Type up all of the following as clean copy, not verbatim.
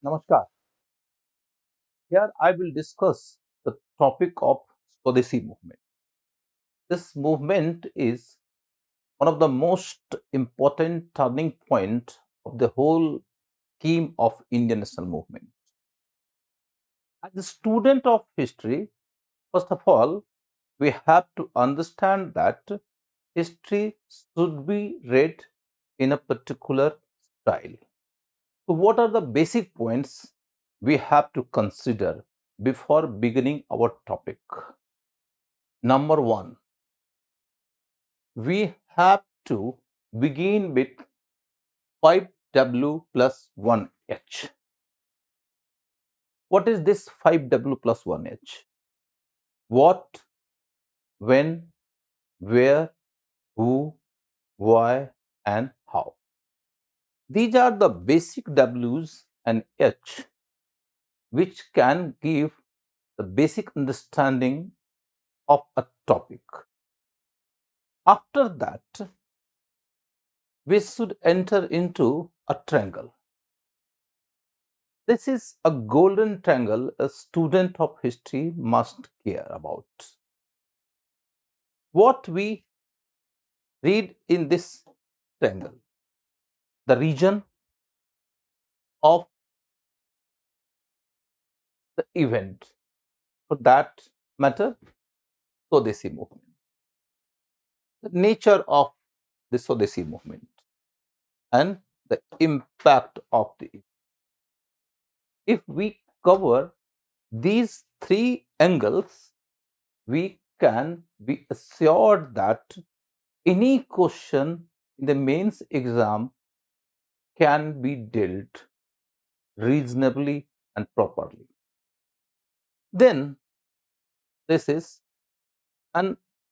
Namaskar. Here I will discuss the topic of Swadeshi movement. This movement is one of the most important turning point of the whole scheme of Indian national movement. As a student of history, first of all, we have to understand that history should be read in a particular style. So, what are the basic points we have to consider before beginning our topic? Number one, we have to begin with 5W plus 1H. What is this 5W plus 1H? What, when, where, who, why, and how. These are the basic W's and H which can give the basic understanding of a topic. After that, we should enter into a triangle. This is a golden triangle a student of history must care about. What we read in this triangle, the region of the event, for that matter, Swadeshi movement, the nature of the Swadeshi movement, and the impact of the event. If we cover these three angles, we can be assured that any question in the mains exam can be dealt reasonably and properly. Then this is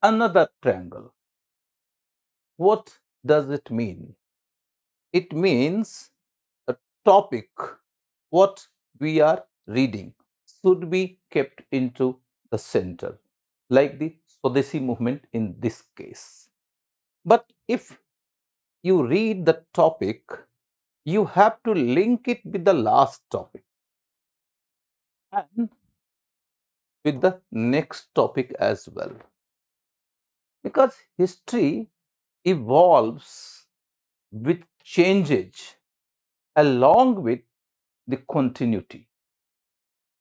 another triangle. What does it mean? It means a topic, what we are reading, should be kept into the center, like the Swadeshi movement in this case. But if you read the topic, you have to link it with the last topic and with the next topic as well. Because history evolves with changes along with the continuity.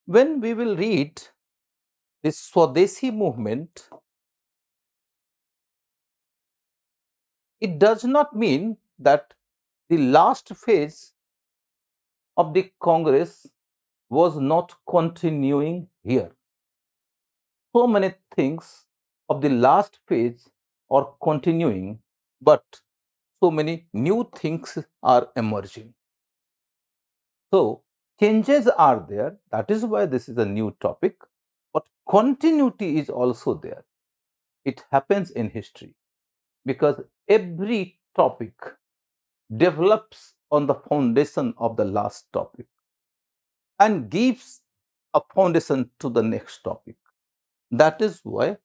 When we will read this Swadeshi movement, it does not mean that the last phase of the Congress was not continuing here. So many things of the last phase are continuing, but so many new things are emerging. So, changes are there. That is why this is a new topic, but continuity is also there. It happens in history because every topic develops on the foundation of the last topic and gives a foundation to the next topic. That is why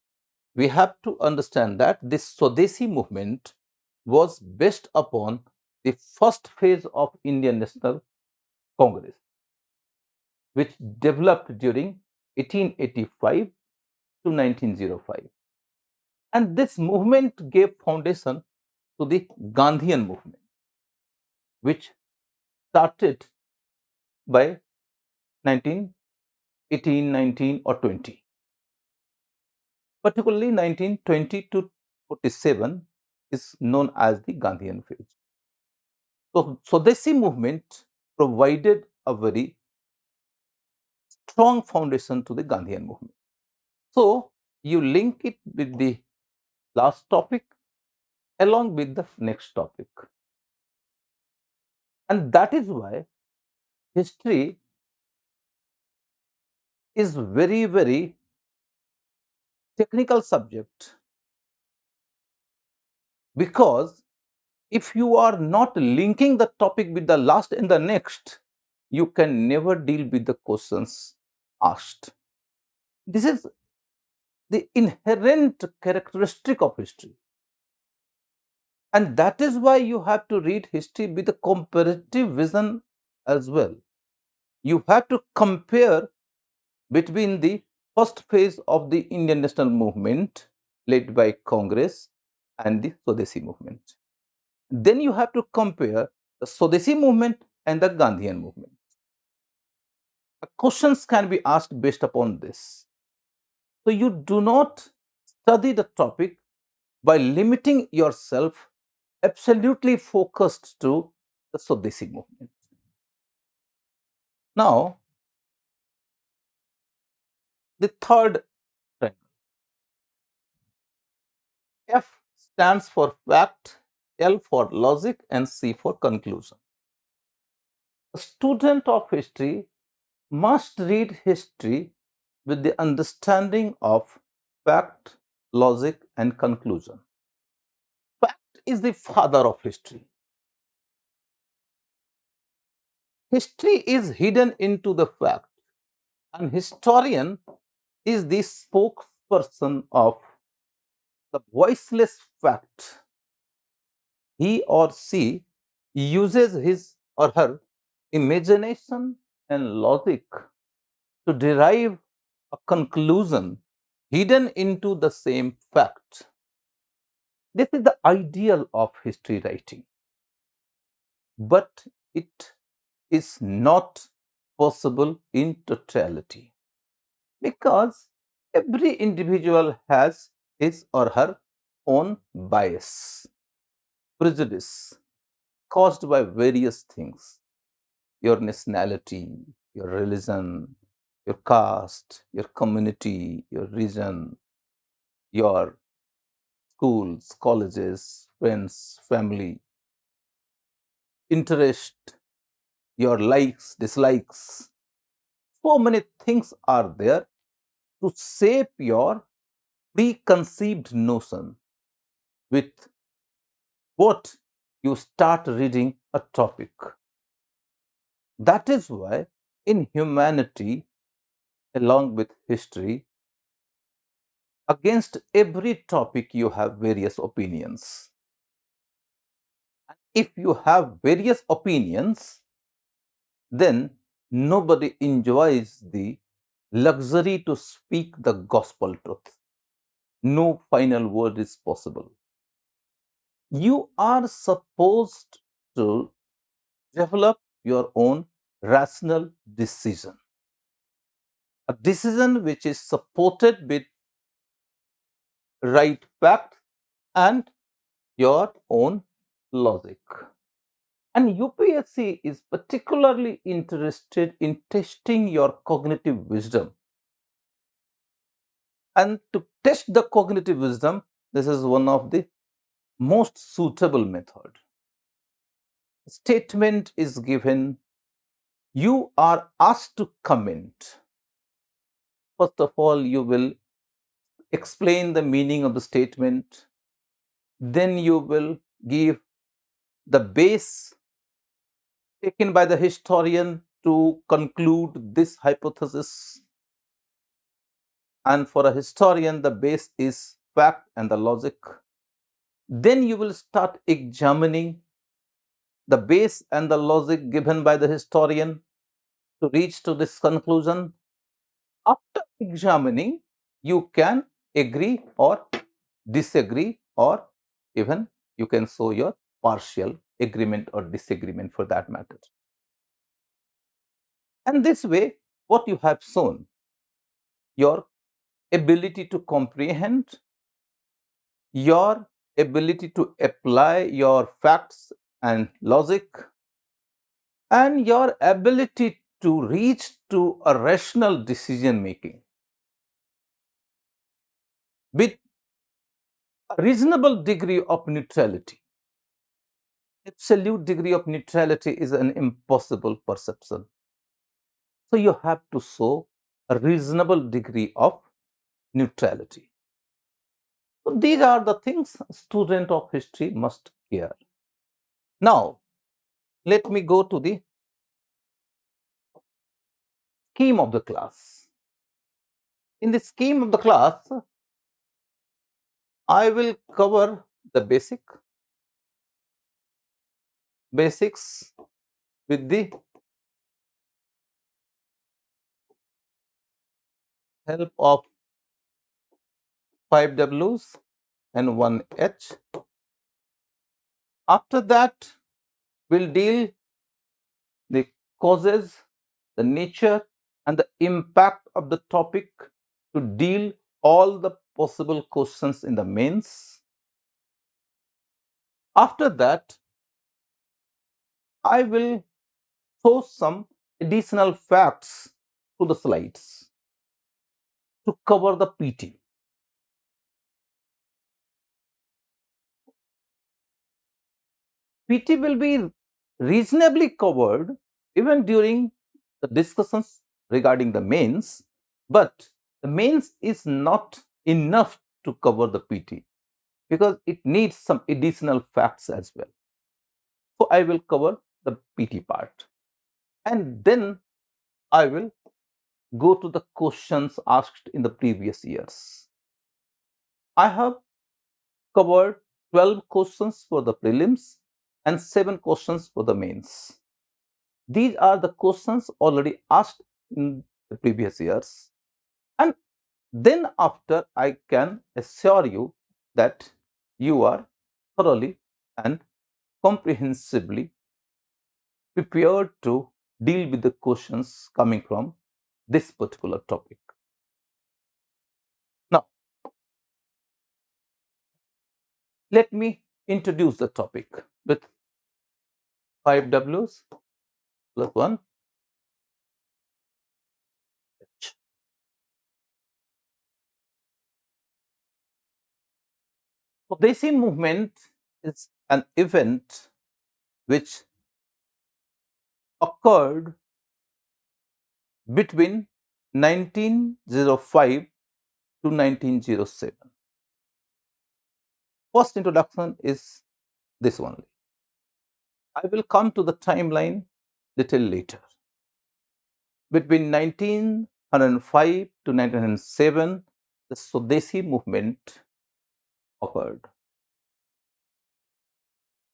we have to understand that this Swadeshi movement was based upon the first phase of Indian National Congress, which developed during 1885 to 1905. And this movement gave foundation to the Gandhian movement, which started by 1918, 19 or 20. Particularly 1920 to 47 is known as the Gandhian phase. So, Swadeshi movement provided a very strong foundation to the Gandhian movement. So, you link it with the last topic along with the next topic. And that is why history is very, very technical subject, because if you are not linking the topic with the last and the next, you can never deal with the questions asked. This is the inherent characteristic of history. And that is why you have to read history with a comparative vision as well. you have to compare between the first phase of the Indian national movement led by Congress and the Swadeshi movement. Then you have to compare the Swadeshi movement and the Gandhian movement. Questions can be asked based upon this. So you do not study the topic by limiting yourself absolutely focused to the Swadeshi movement. Now, the third triangle. F stands for fact, L for logic, and C for conclusion. A student of history must read history with the understanding of fact, logic, and conclusion. Fact is the father of history. History is hidden into the fact. An historian is the spokesperson of the voiceless fact. He or she uses his or her imagination and logic to derive a conclusion hidden into the same fact. This is the ideal of history writing, but it is not possible in totality because every individual has his or her own bias, prejudice caused by various things: your nationality, your religion, your caste, your community, your region, your schools, colleges, friends, family, interest, your likes, dislikes. So many things are there to shape your preconceived notion with what you start reading a topic. That is why in humanity, along with history, against every topic you have various opinions. If you have various opinions, then nobody enjoys the luxury to speak the gospel truth. No final word is possible. You are supposed to develop your own rational decision, a decision which is supported with right fact and your own logic. And UPSC is particularly interested in testing your cognitive wisdom. And to test the cognitive wisdom, this is one of the most suitable method. A statement is given, you are asked to comment. First of all, you will explain the meaning of the statement. Then you will give the base taken by the historian to conclude this hypothesis. And for a historian, the base is fact and the logic. Then you will start examining the base and the logic given by the historian to reach to this conclusion. After examining, you can agree or disagree, or even you can show your partial agreement or disagreement for that matter. And this way, what you have shown, your ability to comprehend, your ability to apply your facts and logic, and your ability to reach to a rational decision making with a reasonable degree of neutrality. Absolute degree of neutrality is an impossible perception. So you have to show a reasonable degree of neutrality. So these are the things a student of history must care. Now, let me go to the scheme of the class. In the scheme of the class, I will cover the basics with the help of 5 W's and 1 H. After that, we'll deal the causes, the nature, and the impact of the topic to deal all the possible questions in the mains. After that, I will show some additional facts to the slides to cover the PT. PT will be reasonably covered even during the discussions regarding the mains, but the mains is not enough to cover the PT because it needs some additional facts as well. So I will cover the PT part and then I will go to the questions asked in the previous years. I have covered 12 questions for the prelims and 7 questions for the mains. These are the questions already asked in the previous years. And then after, I can assure you that you are thoroughly and comprehensively prepared to deal with the questions coming from this particular topic. Now, let me introduce the topic with 5 W's plus 1 H. Swadeshi movement is an event which occurred between 1905 to 1907. First introduction is this only. I will come to the timeline little later. Between 1905 to 1907, the Swadeshi movement occurred.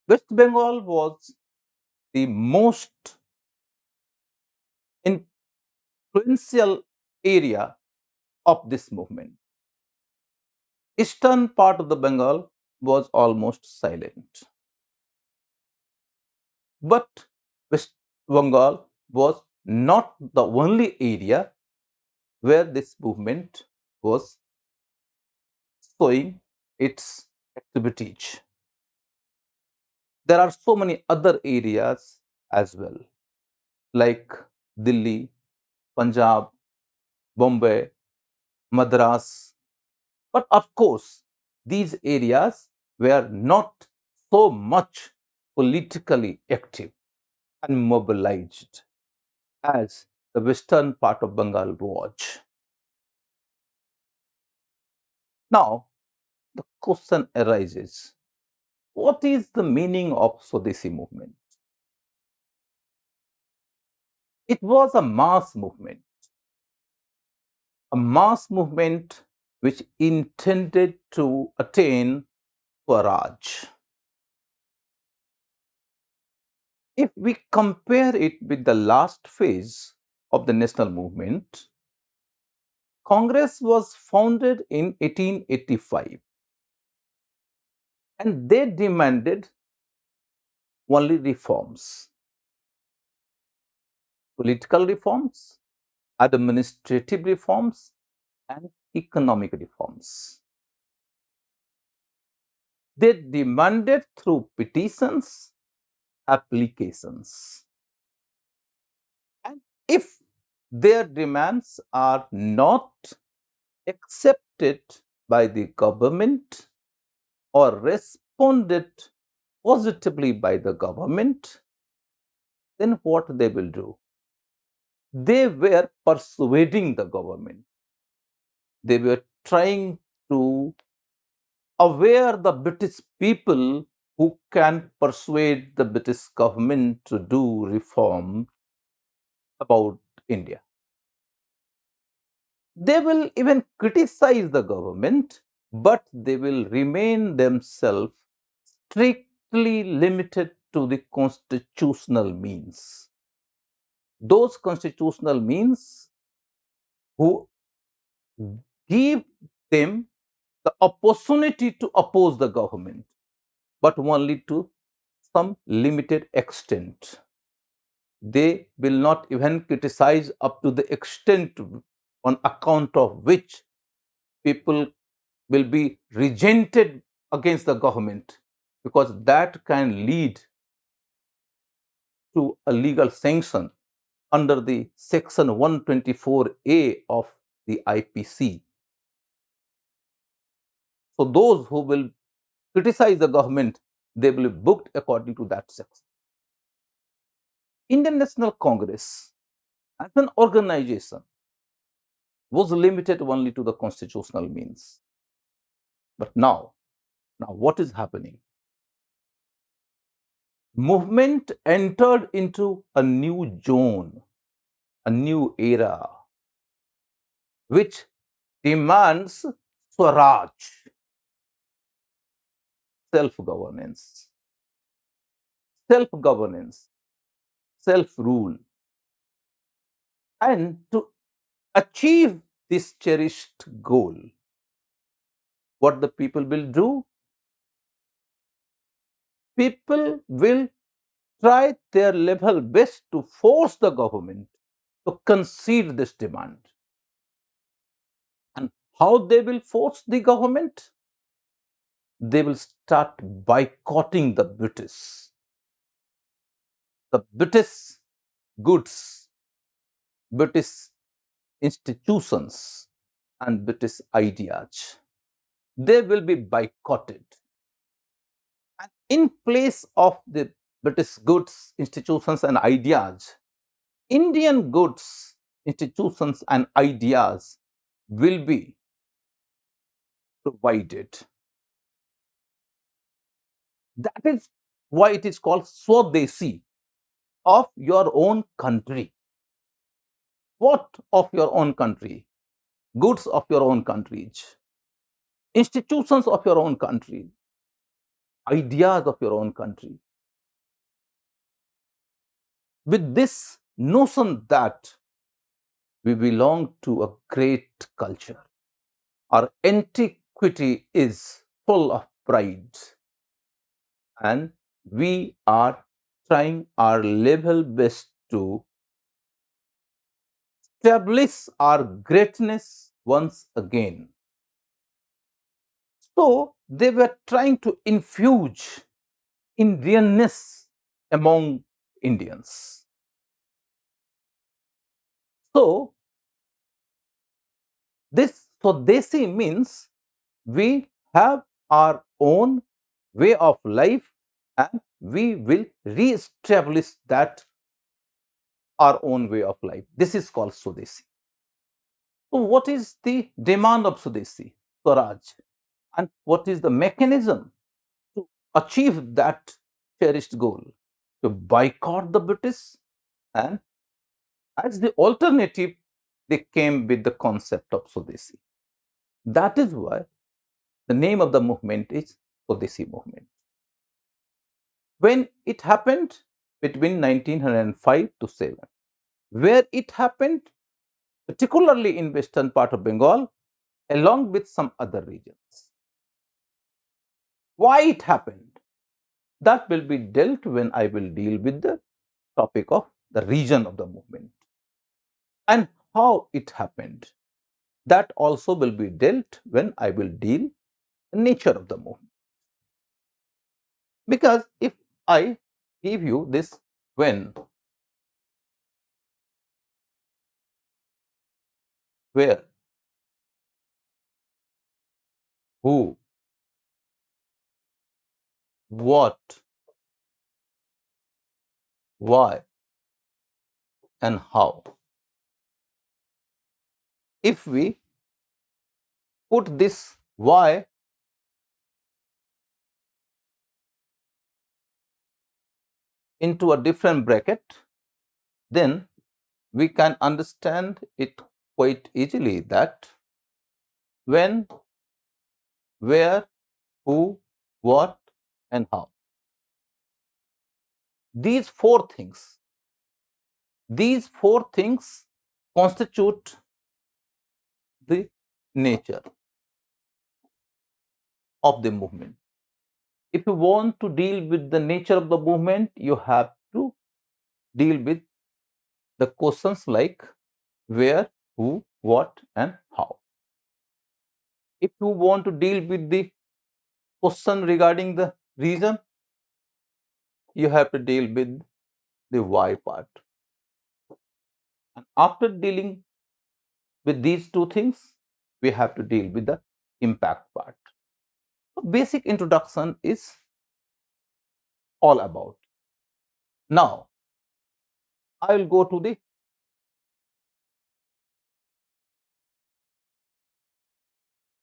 West Bengal was the most influential area of this movement. Eastern part of the Bengal was almost silent. But West Bengal was not the only area where this movement was showing its activities. There are so many other areas as well, like Delhi, Punjab, Bombay, Madras. But of course, these areas were not so much politically active and mobilized as the western part of Bengal was. Now, the question arises, what is the meaning of Swadeshi movement? It was a mass movement which intended to attain Swaraj. If we compare it with the last phase of the national movement, Congress was founded in 1885 and they demanded only reforms, political reforms, administrative reforms, and economic reforms. They demanded through petitions, applications. And if their demands are not accepted by the government or responded positively by the government, then what they will do? They were persuading the government. They were trying to aware the British people who can persuade the British government to do reform about India. They will even criticize the government, but they will remain themselves strictly limited to the constitutional means. Those constitutional means who give them the opportunity to oppose the government, but only to some limited extent. They will not even criticize up to the extent on account of which people will be resented against the government, because that can lead to a legal sanction under the section 124A of the IPC. So those who will criticize the government, they will be booked according to that section. Indian National Congress as an organization was limited only to the constitutional means. But now what is happening? Movement entered into a new zone, a new era, which demands Swaraj, self-governance, self-governance, self-rule. And to achieve this cherished goal, what the people will do? People will try their level best to force the government to concede this demand. And how they will force the government? They will start boycotting the British goods, British institutions, and British ideas. They will be boycotted. And in place of the British goods, institutions, and ideas, Indian goods, institutions, and ideas will be provided. That is why it is called Swadeshi, of your own country. What of your own country? Goods of your own countries, institutions of your own country, ideas of your own country. With this notion that we belong to a great culture, our antiquity is full of pride, and we are trying our level best to establish our greatness once again. So they were trying to infuse Indianness among Indians. So this Swadeshi means we have our own way of life and we will re-establish that our own way of life. This is called Swadeshi. So what is the demand of Swadeshi, Swaraj? And what is the mechanism to achieve that cherished goal? To boycott the British, and as the alternative, they came with the concept of Swadeshi. That is why the name of the movement is Swadeshi movement. When it happened between 1905 to 7, where it happened, particularly in western part of Bengal, along with some other regions. Why it happened? That will be dealt when I will deal with the topic of the region of the movement. And how it happened, that also will be dealt when I will deal the nature of the movement. Because if I give you this when, where, who, what, why, and how, if we put this why into a different bracket, then we can understand it quite easily that when, where, who, what, and how. These four things constitute the nature of the movement. If you want to deal with the nature of the movement, you have to deal with the questions like where, who, what, and how. If you want to deal with the question regarding the reason, you have to deal with the why part. And after dealing with these two things, we have to deal with the impact part. So basic introduction is all about. Now, I will go to the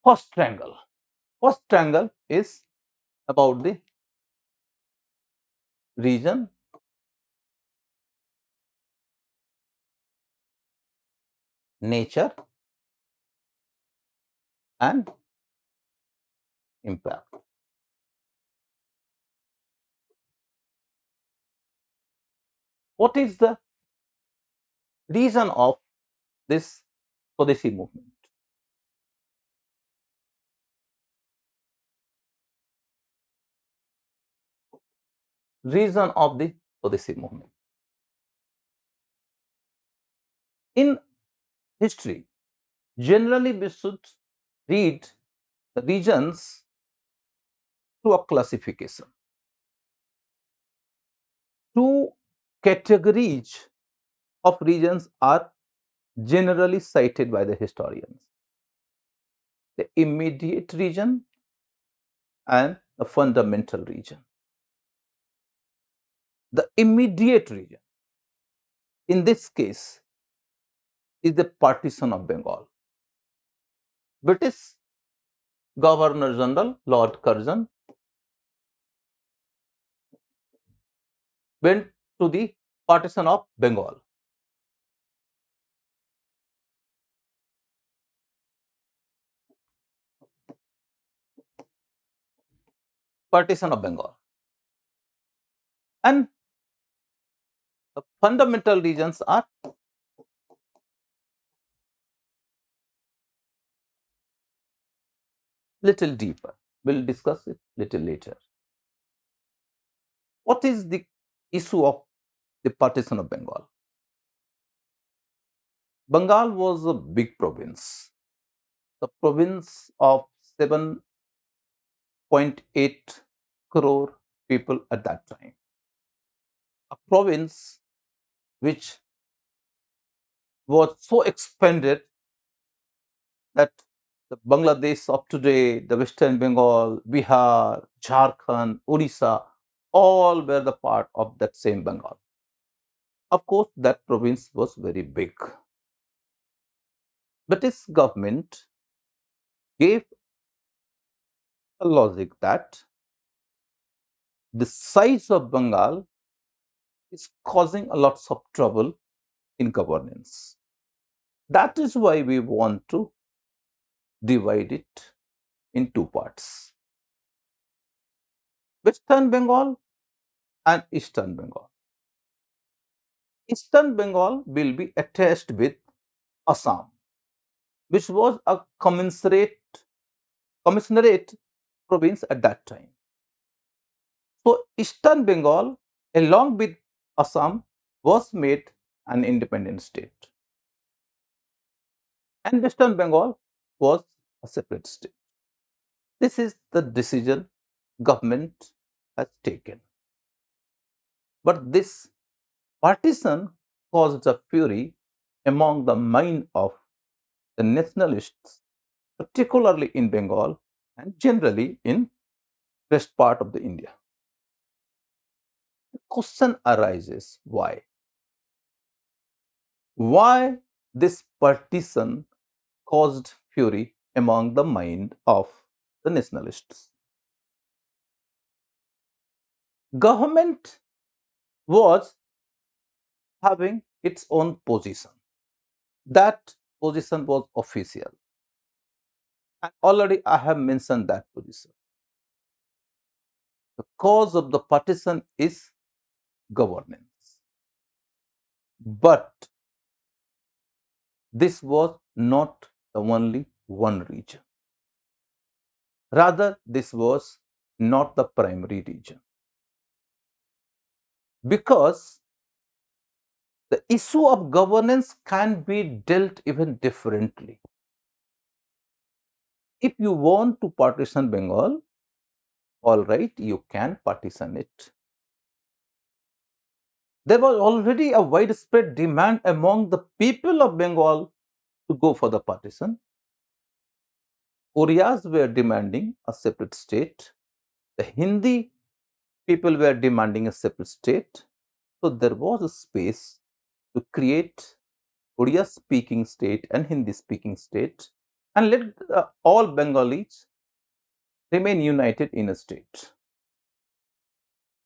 first triangle. First triangle is about the region, nature, and impact. What is the reason of this Swadeshi movement? Reason of the Swadeshi movement. In history, generally we should read the regions through a classification. Two categories of regions are generally cited by the historians: the immediate region and the fundamental region. The immediate region, in this case, is the partition of Bengal. British Governor General Lord Curzon went to the partition of Bengal. Partition of Bengal. And the fundamental regions are little deeper. We'll discuss it little later. What is the issue of the partition of Bengal? Bengal was a big province, the province of 7.8 crore people at that time. A province which was so expanded that the Bangladesh of today, the Western Bengal, Bihar, Jharkhand, Orissa, all were the part of that same Bengal. Of course, that province was very big. British government gave a logic that the size of Bengal is causing a lot of trouble in governance. That is why we want to divide it in two parts: Western Bengal and Eastern Bengal. Eastern Bengal will be attached with Assam, which was a commissionerate province at that time. So Eastern Bengal, along with Assam, was made an independent state, and Western Bengal was a separate state. This is the decision government has taken. But this partition caused a fury among the mind of the nationalists, particularly in Bengal and generally in west part of the India. The question arises, why? Why this partition caused fury among the mind of the nationalists? Government was having its own position. That position was official. And already I have mentioned that position. The cause of the partition is governance. But this was not the only one region. Rather, this was not the primary region. Because the issue of governance can be dealt even differently. If you want to partition Bengal, all right, you can partition it. There was already a widespread demand among the people of Bengal to go for the partition. Orias were demanding a separate state. The Hindi people were demanding a separate state. So there was a space to create Odia speaking state and Hindi speaking state and let all Bengalis remain united in a state.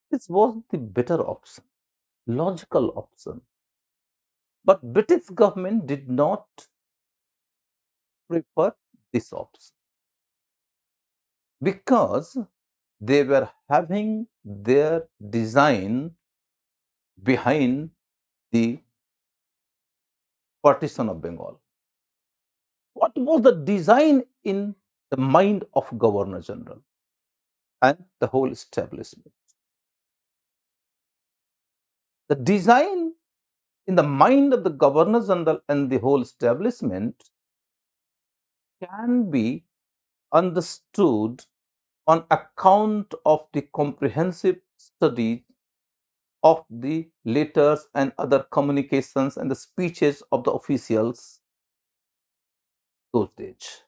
This was the better option, logical option. But British government did not prefer this option because they were having their design behind the partition of Bengal. What was the design in the mind of Governor General and the whole establishment? The design in the mind of the Governor General and the whole establishment can be understood on account of the comprehensive study of the letters and other communications and the speeches of the officials those days.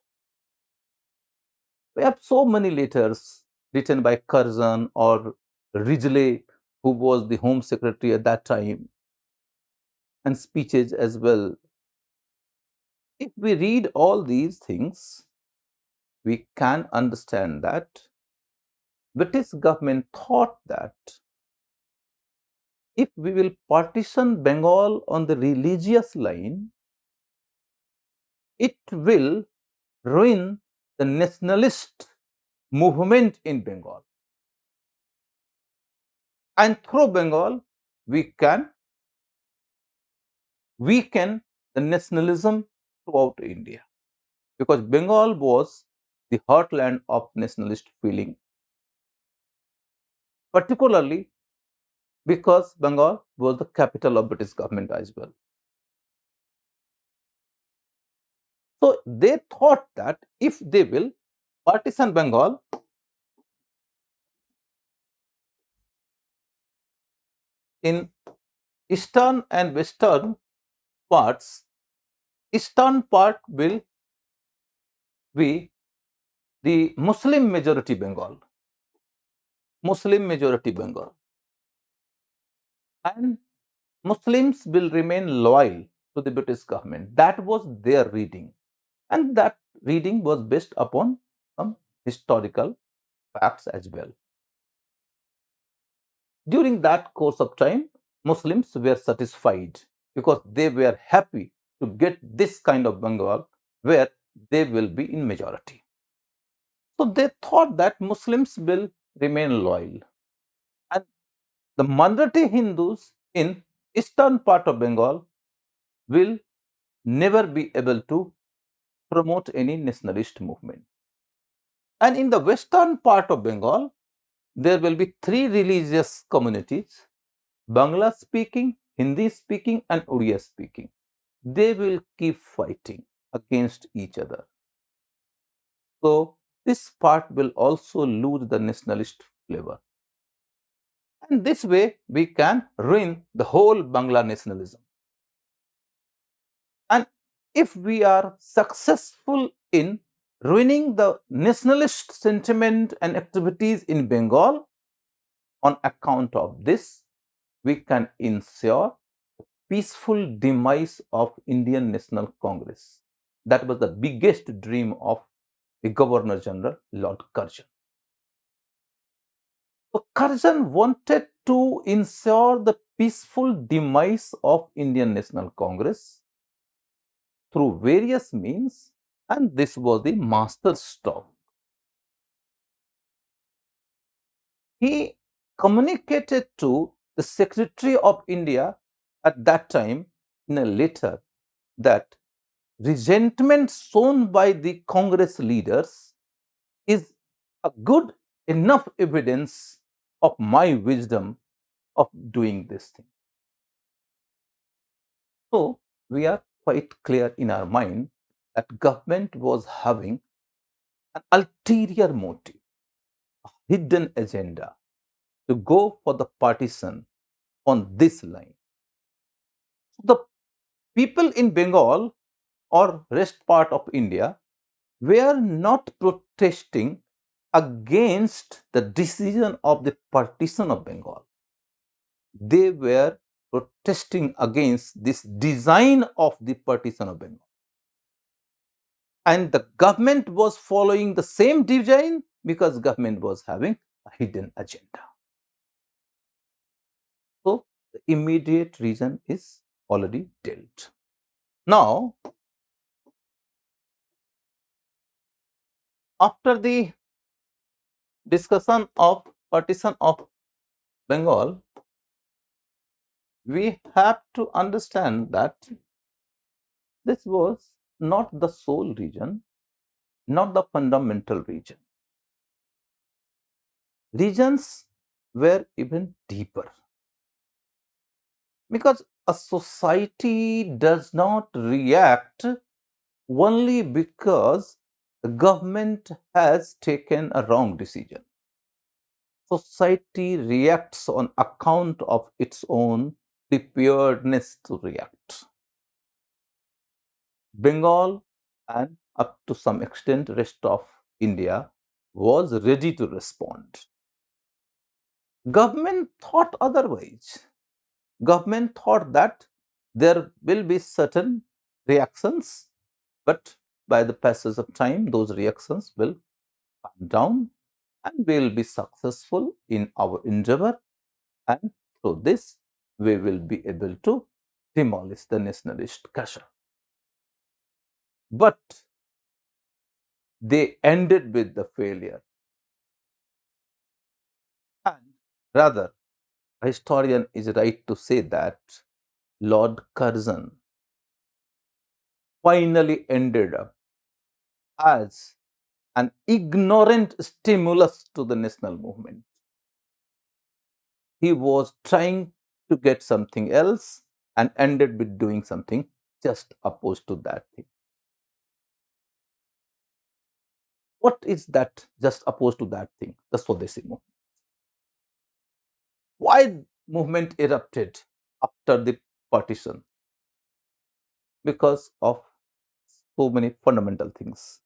We have so many letters written by Curzon or Ridgely, who was the Home Secretary at that time, and speeches as well. If we read all these things, we can understand that British government thought that if we will partition Bengal on the religious line, it will ruin the nationalist movement in Bengal. And through Bengal, we can weaken the nationalism throughout India. Because Bengal was the heartland of nationalist feeling, particularly because Bengal was the capital of British government as well. So they thought that if they will partition Bengal, in eastern and western parts, eastern part will be the Muslim majority Bengal, Muslim majority Bengal, and Muslims will remain loyal to the British government. That was their reading, and that reading was based upon some historical facts as well. During that course of time, Muslims were satisfied because they were happy to get this kind of Bengal where they will be in majority. So they thought that Muslims will remain loyal, and the minority Hindus in eastern part of Bengal will never be able to promote any nationalist movement. And in the western part of Bengal, there will be three religious communities: Bangla speaking, Hindi speaking, and Oriya speaking. They will keep fighting against each other. So, this part will also lose the nationalist flavor. And this way, we can ruin the whole Bangla nationalism. And if we are successful in ruining the nationalist sentiment and activities in Bengal, on account of this, we can ensure peaceful demise of Indian National Congress. That was the biggest dream of the Governor General, Lord Curzon. So Curzon wanted to ensure the peaceful demise of Indian National Congress through various means, and this was the master stroke. He communicated to the Secretary of India at that time in a letter that resentment shown by the Congress leaders is a good enough evidence of my wisdom of doing this thing. So we are quite clear in our mind that government was having an ulterior motive, a hidden agenda to go for the partition on this line. The people in Bengal or rest part of India were not protesting against the decision of the partition of Bengal. They were protesting against this design of the partition of Bengal. And the government was following the same design because government was having a hidden agenda. So the immediate reason is already dealt. Now, after the discussion of partition of Bengal, we have to understand that this was not the sole region, not the fundamental region. Regions were even deeper because a society does not react only because the government has taken a wrong decision. Society reacts on account of its own preparedness to react. Bengal and up to some extent rest of India was ready to respond. Government thought otherwise. Government thought that there will be certain reactions, but by the passage of time, those reactions will come down and we will be successful in our endeavor. And through this, we will be able to demolish the nationalist Kashar. But they ended with the failure. And rather, a historian is right to say that Lord Curzon finally ended up as an ignorant stimulus to the national movement. He was trying to get something else and ended with doing something just opposed to that thing. What is that just opposed to that thing? The Swadeshi movement. Why movement erupted after the partition? Because of so many fundamental things,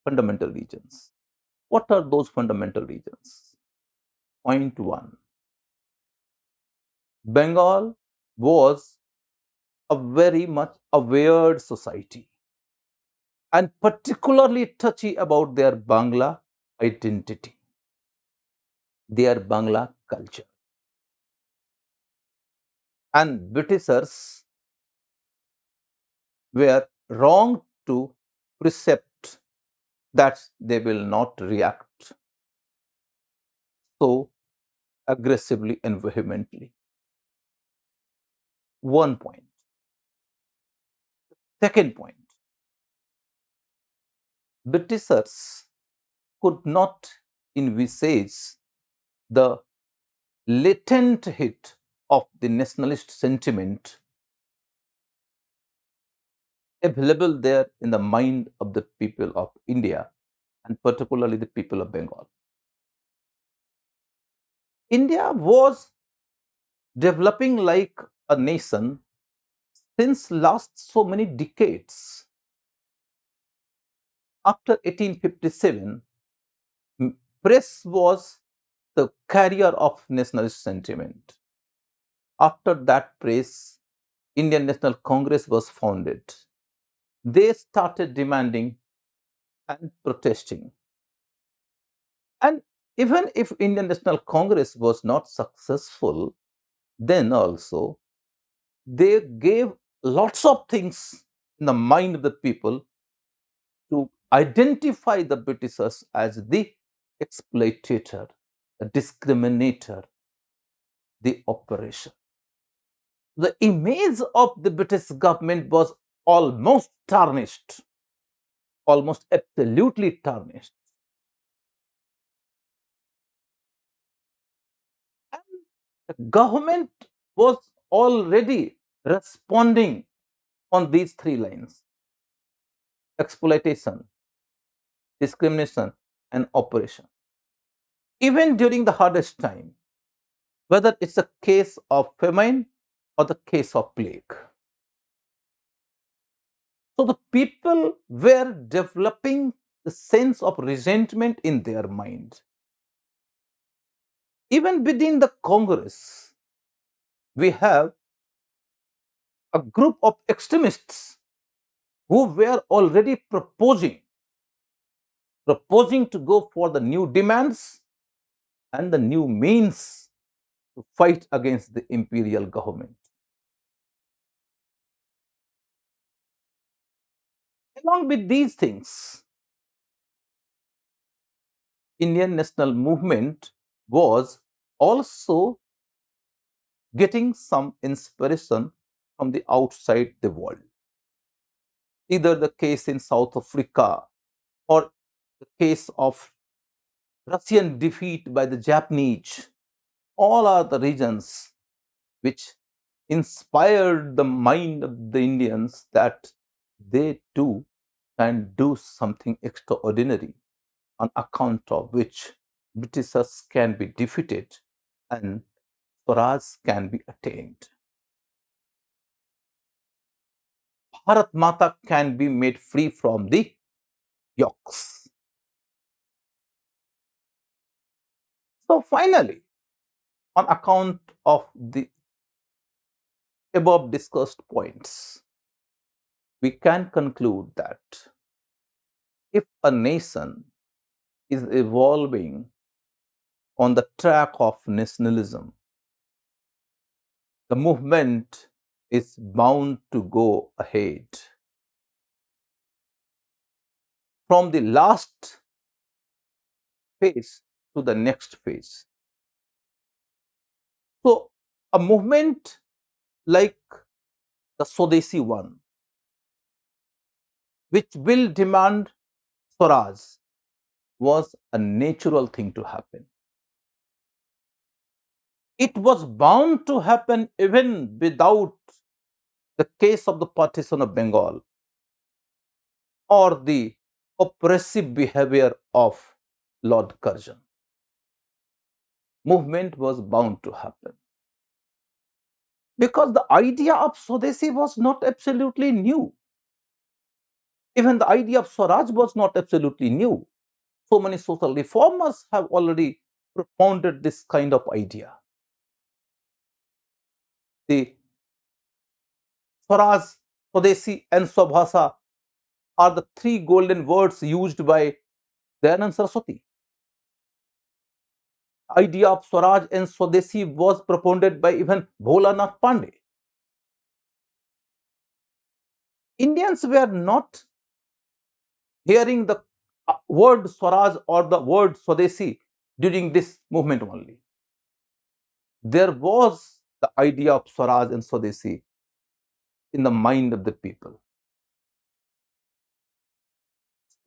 fundamental regions. What are those fundamental regions? Point one, Bengal was a very much aware society and particularly touchy about their Bangla identity, their Bangla culture. And Britishers were wrong to precept that they will not react so aggressively and vehemently. One point. Second point, Britishers could not envisage the latent hit of the nationalist sentiment available there in the mind of the people of India and particularly the people of Bengal. India was developing like a nation since last so many decades. After 1857, press was the carrier of nationalist sentiment. After that press, Indian National Congress was founded. They started demanding and protesting. And even if Indian National Congress was not successful, then also they gave lots of things in the mind of the people to identify the Britishers as the exploitator, the discriminator, the oppressor. The image of the British government was almost tarnished, almost absolutely tarnished. And the government was already responding on these three lines: exploitation, discrimination, and oppression. Even during the hardest time, whether it's a case of famine or the case of plague. So the people were developing the sense of resentment in their mind. Even within the Congress, we have a group of extremists who were already proposing to go for the new demands and the new means to fight against the imperial government. Along with these things, Indian national movement was also getting some inspiration from the outside the world. Either the case in South Africa or the case of Russian defeat by the Japanese, all are the regions which inspired the mind of the Indians that they too can do something extraordinary, on account of which Britishers can be defeated and Swaraj can be attained. Bharat Mata can be made free from the yokes. So finally, on account of the above discussed points, we can conclude that if a nation is evolving on the track of nationalism, the movement is bound to go ahead. From the last phase to the next phase. So, a movement like the Swadeshi one, which will demand Swaraj, was a natural thing to happen. It was bound to happen even without the case of the partition of Bengal or the oppressive behavior of Lord Curzon. Movement was bound to happen. Because the idea of Swadeshi was not absolutely new. Even the idea of Swaraj was not absolutely new. So many social reformers have already propounded this kind of idea. The Swaraj, Swadeshi, and Swabhasa are the three golden words used by Dayanand Saraswati. The idea of Swaraj and Swadeshi was propounded by even Bholanath Pandey. Indians were not hearing the word Swaraj or the word Swadeshi during this movement only. There was the idea of Swaraj and Swadeshi in the mind of the people.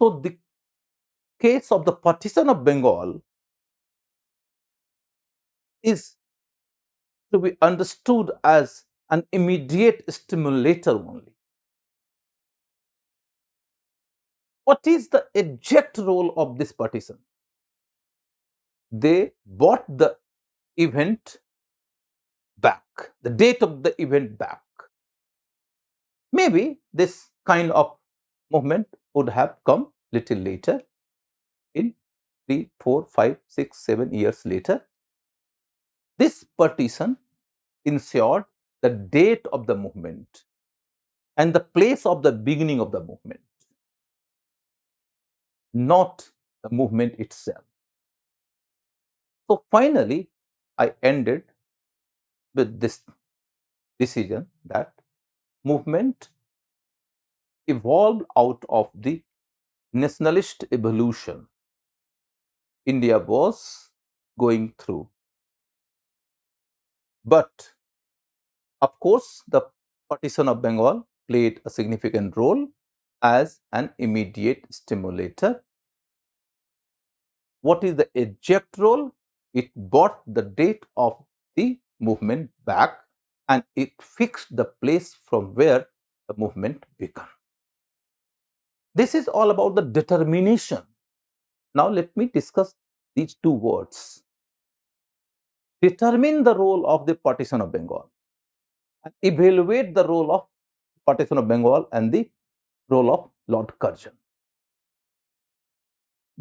So the case of the partition of Bengal is to be understood as an immediate stimulator only. What is the exact role of this partition? They brought the event back, the date of the event back. Maybe this kind of movement would have come little later, in 3, 4, 5, 6, 7 years later. This partition ensured the date of the movement and the place of the beginning of the movement, not the movement itself. So finally, I ended with this decision that movement evolved out of the nationalist evolution India was going through. But of course, the partition of Bengal played a significant role as an immediate stimulator. What is the eject role? It brought the date of the movement back and it fixed the place from where the movement began. This is all about the determination. Now let me discuss these two words. Determine the role of the partition of Bengal and evaluate the role of partition of Bengal and the role of Lord Curzon.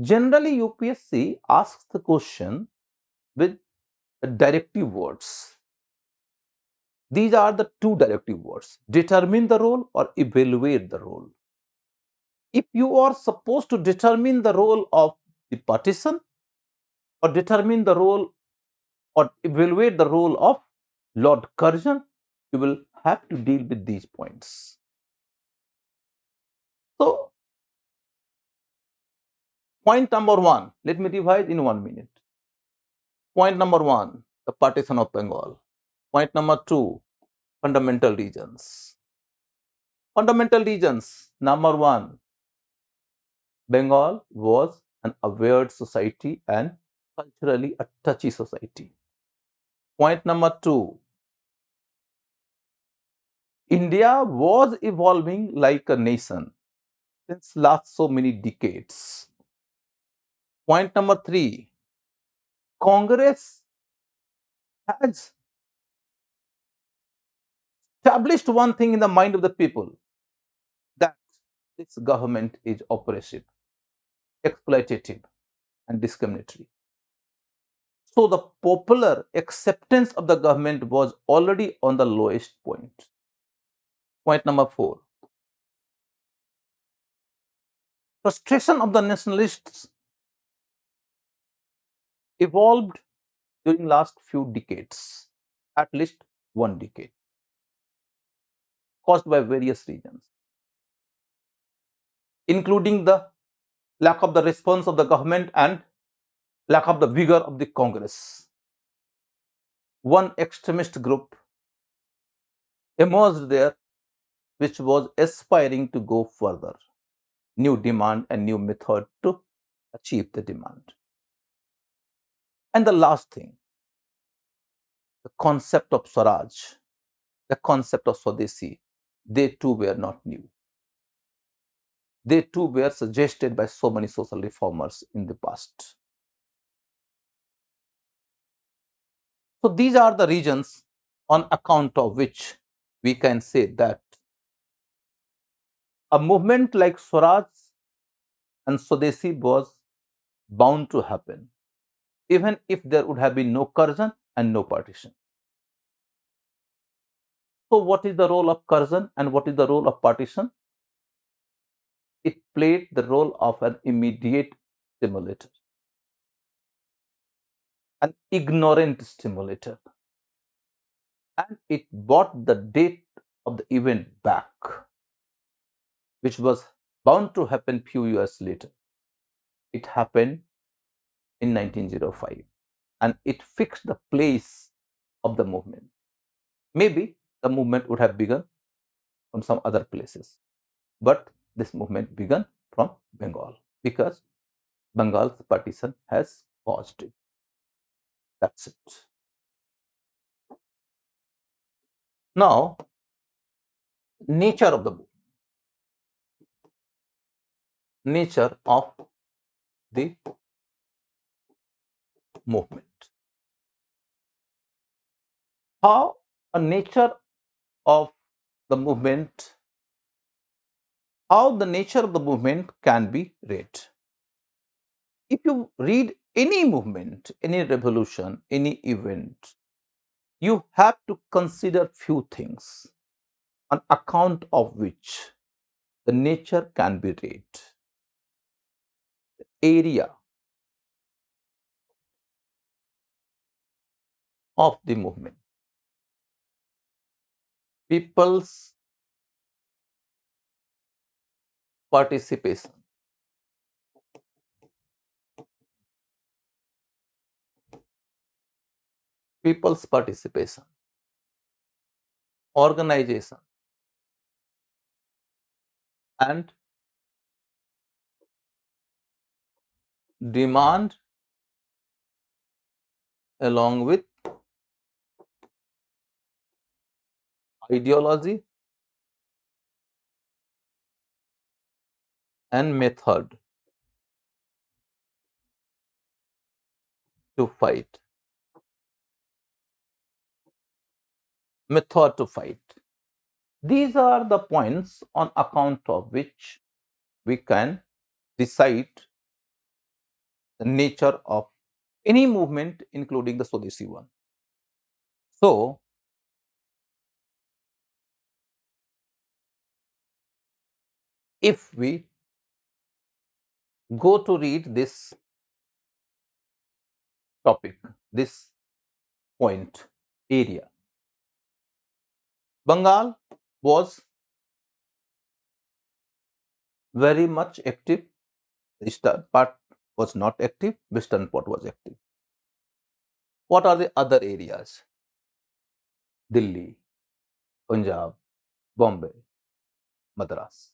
Generally, UPSC asks the question with directive words. These are the two directive words, determine the role or evaluate the role. If you are supposed to determine the role of the partition or determine the role or evaluate the role of Lord Curzon, you will have to deal with these points. So, point number one, let me revise in 1 minute. Point number one, the partition of Bengal. Point number two, fundamental regions. Fundamental regions, number one, Bengal was an aware society and culturally a touchy society. Point number two, India was evolving like a nation since last so many decades. Point number three, Congress has established one thing in the mind of the people, that this government is oppressive, exploitative, and discriminatory. So the popular acceptance of the government was already on the lowest point. Point number four, frustration of the nationalists evolved during last few decades, at least 1 decade, caused by various reasons, including the lack of the response of the government and lack of the vigor of the Congress. One extremist group emerged there which was aspiring to go further, new demand and new method to achieve the demand. And the last thing, the concept of Swaraj, the concept of Swadeshi, they too were not new. They too were suggested by so many social reformers in the past. So these are the reasons on account of which we can say that a movement like Swaraj and Swadeshi was bound to happen, even if there would have been no Curzon and no partition. So what is the role of Curzon and what is the role of partition? It played the role of an immediate stimulator, an ignorant stimulator, and it brought the date of the event back, which was bound to happen few years later. It happened in 1905 and it fixed the place of the movement. Maybe the movement would have begun from some other places, but this movement began from Bengal because Bengal's partition has caused it. That's it. Now, nature of the movement. Nature of the movement. How a nature of the movement, how the nature of the movement can be read. If you read any movement, any revolution, any event, you have to consider few things on account of which the nature can be read. The area of the movement, people's participation, organization, and demand along with ideology and method to fight. Method to fight. These are the points on account of which we can decide the nature of any movement, including the Swadeshi one. So, if we go to read this topic, this point area, Bengal was very much active. The eastern part was not active, western part was active. What are the other areas? Delhi, Punjab, Bombay, Madras,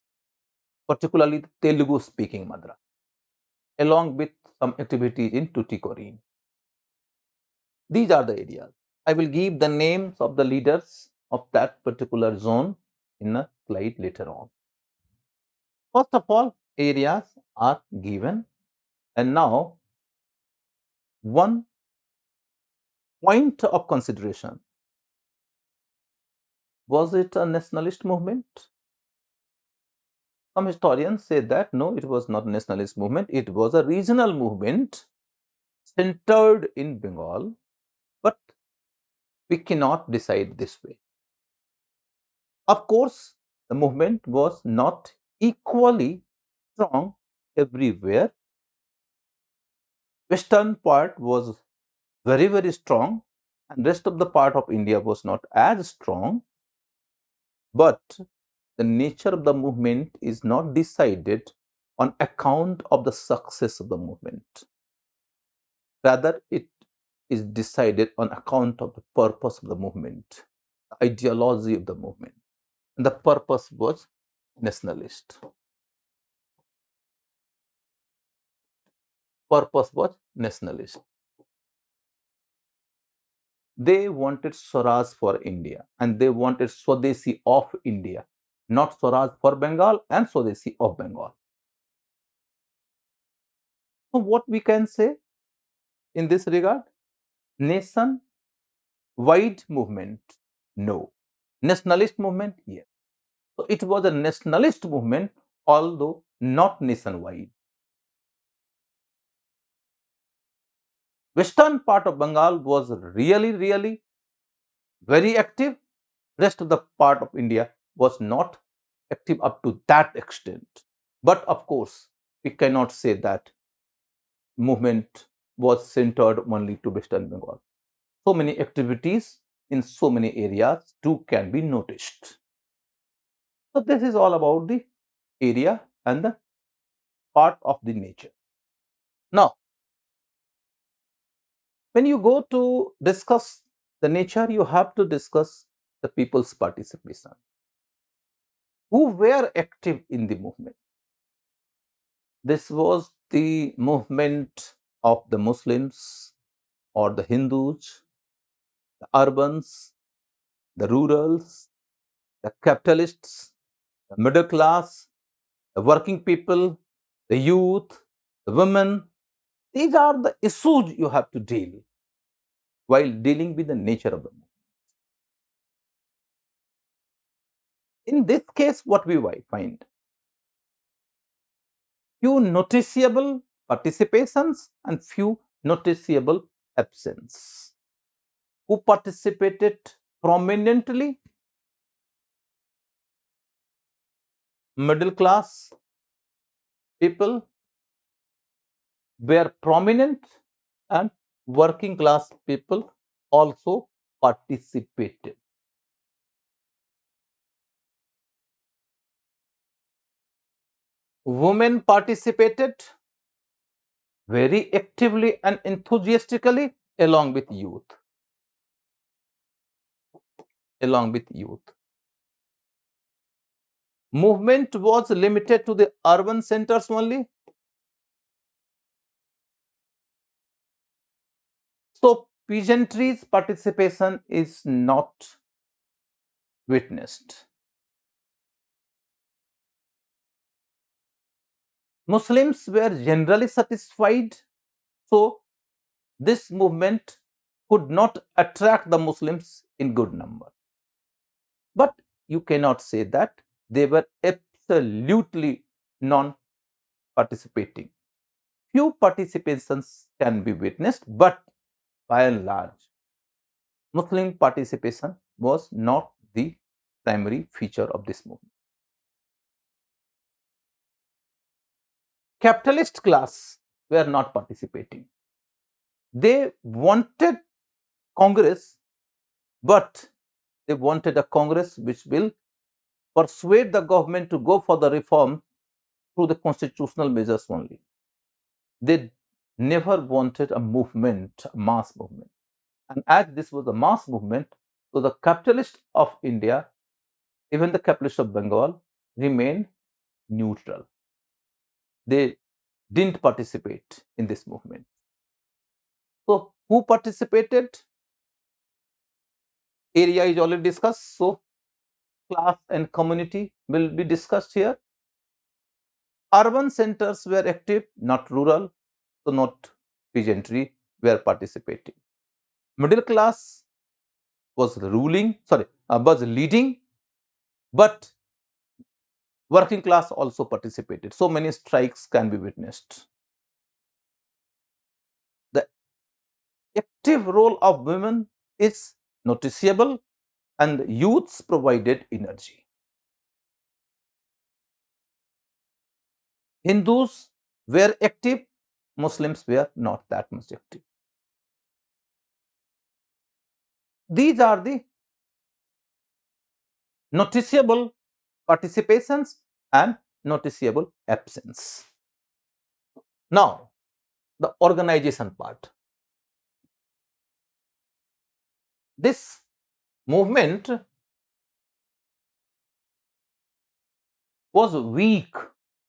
particularly the Telugu speaking Madras, along with some activities in Tuticorin. These are the areas. I will give the names of the leaders of that particular zone in a slide later on. First of all, areas are given, and now one point of consideration. Was it a nationalist movement? Some historians say that no, it was not a nationalist movement. It was a regional movement centered in Bengal, but we cannot decide this way. Of course, the movement was not equally strong everywhere. Western part was very, very strong, and rest of the part of India was not as strong. But the nature of the movement is not decided on account of the success of the movement. Rather, it is decided on account of the purpose of the movement, the ideology of the movement. And the purpose was nationalist. Purpose was nationalist. They wanted Swaraj for India and they wanted Swadeshi of India, not Swaraj for Bengal and Swadeshi of Bengal. So, what we can say in this regard? Nation wide movement? No. Nationalist movement? Yes. So, it was a nationalist movement, although not nationwide. Western part of Bengal was really, really very active. Rest of the part of India was not active up to that extent. But of course, we cannot say that movement was centered only to Western Bengal. So many activities in so many areas too can be noticed. So this is all about the area and the part of the nature. Now, when you go to discuss the nature, you have to discuss the people's participation. Who were active in the movement? This was the movement of the Muslims or the Hindus, the urbans, the rurals, the capitalists, the middle class, the working people, the youth, the women. These are the issues you have to deal while dealing with the nature of the movement. In this case, what we find? Few noticeable participations and few noticeable absence. Who participated prominently? Middle class people were prominent and working class people also participated. Women participated very actively and enthusiastically along with youth. Along with youth. movement was limited to the urban centers only. So peasantry's participation is not witnessed. Muslims were generally satisfied, so this movement could not attract the Muslims in good number. But you cannot say that they were absolutely non participating. Few participations can be witnessed, but by and large, Muslim participation was not the primary feature of this movement. Capitalist class were not participating. They wanted Congress, but they wanted a Congress which will persuade the government to go for the reform through the constitutional measures only. They never wanted a movement, a mass movement. And as this was a mass movement, so the capitalists of India, even the capitalists of Bengal, remained neutral. They didn't participate in this movement. So, who participated? Area is already discussed. So, class and community will be discussed here. Urban centers were active, not rural, so not peasantry were participating. Middle class was was leading, but working class also participated. So many strikes can be witnessed. The active role of women is noticeable, and youths provided energy. Hindus were active, Muslims were not that much active. These are the noticeable participations and noticeable absence. Now, the organization part. This movement was weak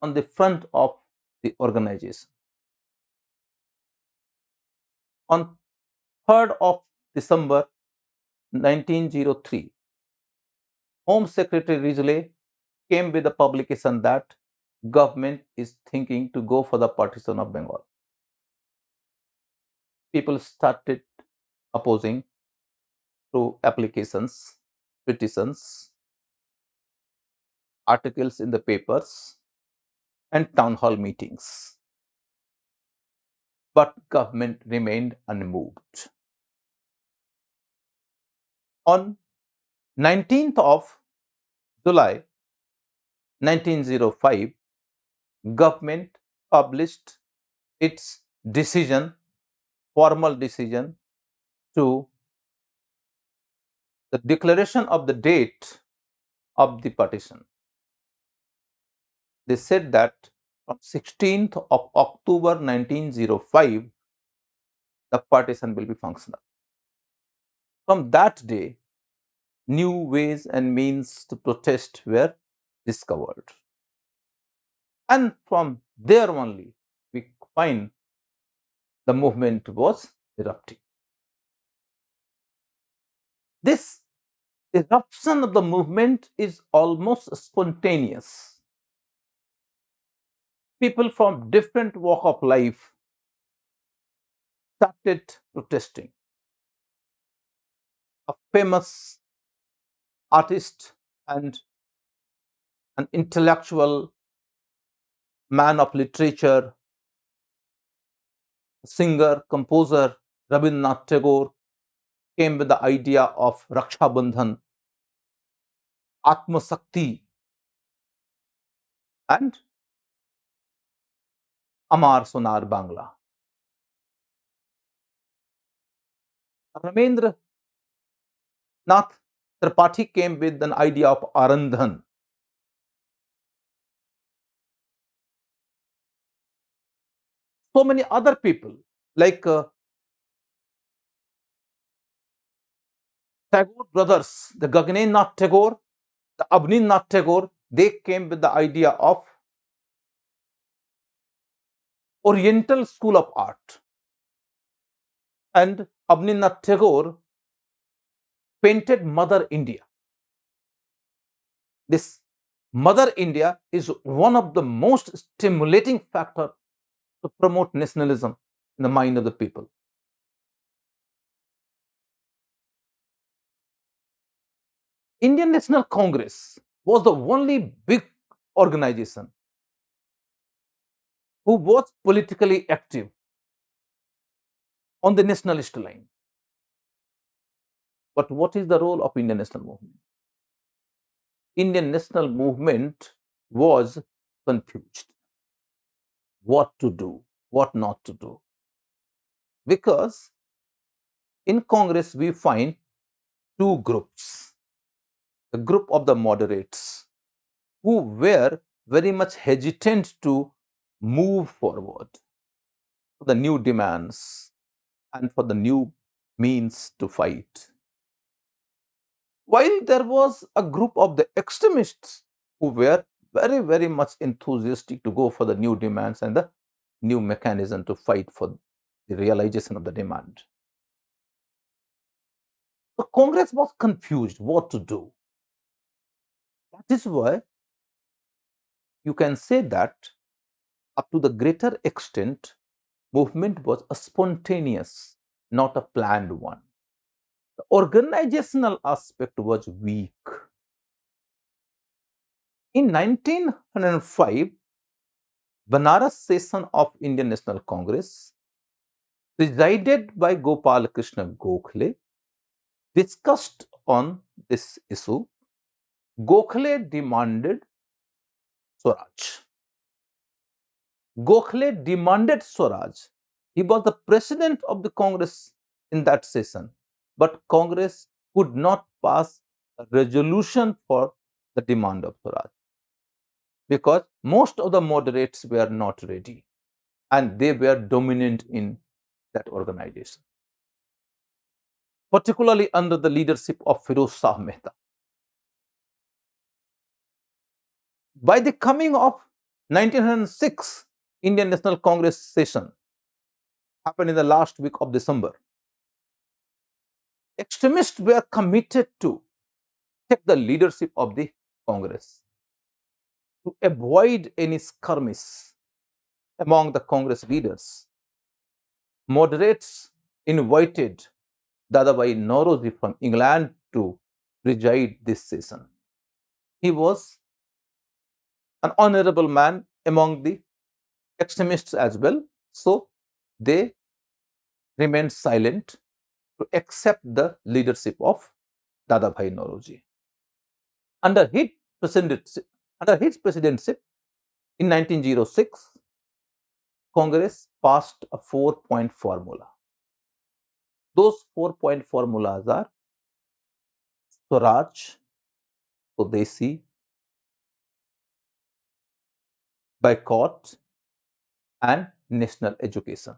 on the front of the organization. On 3rd of December 1903, Home Secretary Ridgely came with the publication that government is thinking to go for the partition of Bengal. People started opposing through applications, petitions, articles in the papers, and town hall meetings. But government remained unmoved. On 19th of July 1905, government published its decision, formal decision, to the declaration of the date of the partition. They said that from 16th of October 1905, the partition will be functional. From that day, new ways and means to protest were discovered. And from there only, we find the movement was erupting. This eruption of the movement is almost spontaneous. People from different walk of life started protesting. A famous artist and an intellectual man of literature, singer, composer, Rabindranath Tagore came with the idea of Raksha Bandhan, Atma Sakti, and Amar Sonar Bangla. Ramendra Nath Tripathi came with an idea of Arandhan. So many other people like Tagore brothers, the Gagnen Nath Tagore, the Abnin Nath Tagore, they came with the idea of Oriental School of Art. And Abhinavnath Tagore painted Mother India. This Mother India is one of the most stimulating factors to promote nationalism in the mind of the people. Indian National Congress was the only big organization who was politically active on the nationalist line. But what is the role of Indian National Movement? Indian National Movement was confused. What to do, what not to do. Because in Congress we find two groups. The group of the moderates who were very much hesitant to move forward for the new demands and for the new means to fight. While there was a group of the extremists who were very, very much enthusiastic to go for the new demands and the new mechanism to fight for the realization of the demand. The Congress was confused what to do. That is why you can say that up to the greater extent, movement was a spontaneous, not a planned one. The organizational aspect was weak. In 1905, Banaras session of Indian National Congress, presided by Gopal Krishna Gokhale, discussed on this issue. Gokhale demanded Swaraj. Gokhale demanded Swaraj. He was the president of the Congress in that session, but Congress could not pass a resolution for the demand of Swaraj because most of the moderates were not ready and they were dominant in that organization, particularly under the leadership of Firoz Shah Mehta. By the coming of 1906 Indian National Congress session, happened in the last week of December, extremists were committed to take the leadership of the Congress to avoid any skirmish among the Congress leaders. Moderates invited Dadabhai Naoroji from England to preside this session. He was an honorable man among the extremists as well, so they remained silent to accept the leadership of Dadabhai Naoroji. Under his presidency in 1906, Congress passed a 4-point formula. Those 4-point formulas are Swaraj, Swadeshi, boycott, and national education.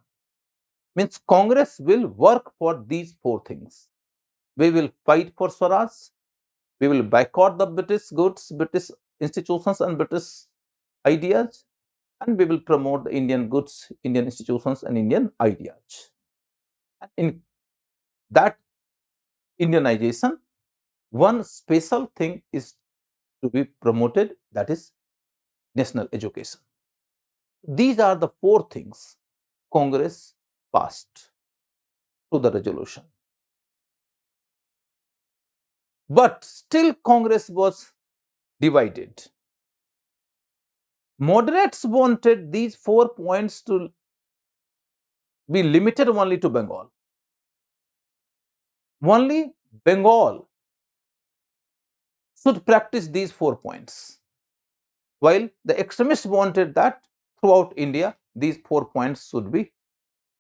Means Congress will work for these 4 things. We will fight for Swaraj, we will boycott the British goods, British institutions and British ideas, and we will promote the Indian goods, Indian institutions and Indian ideas. And in that Indianization, one special thing is to be promoted, that is national education. These are the 4 things Congress passed through the resolution. But still Congress was divided. Moderates wanted these 4 points to be limited only to Bengal. Only Bengal should practice these 4 points, while the extremists wanted that throughout India these 4 points should be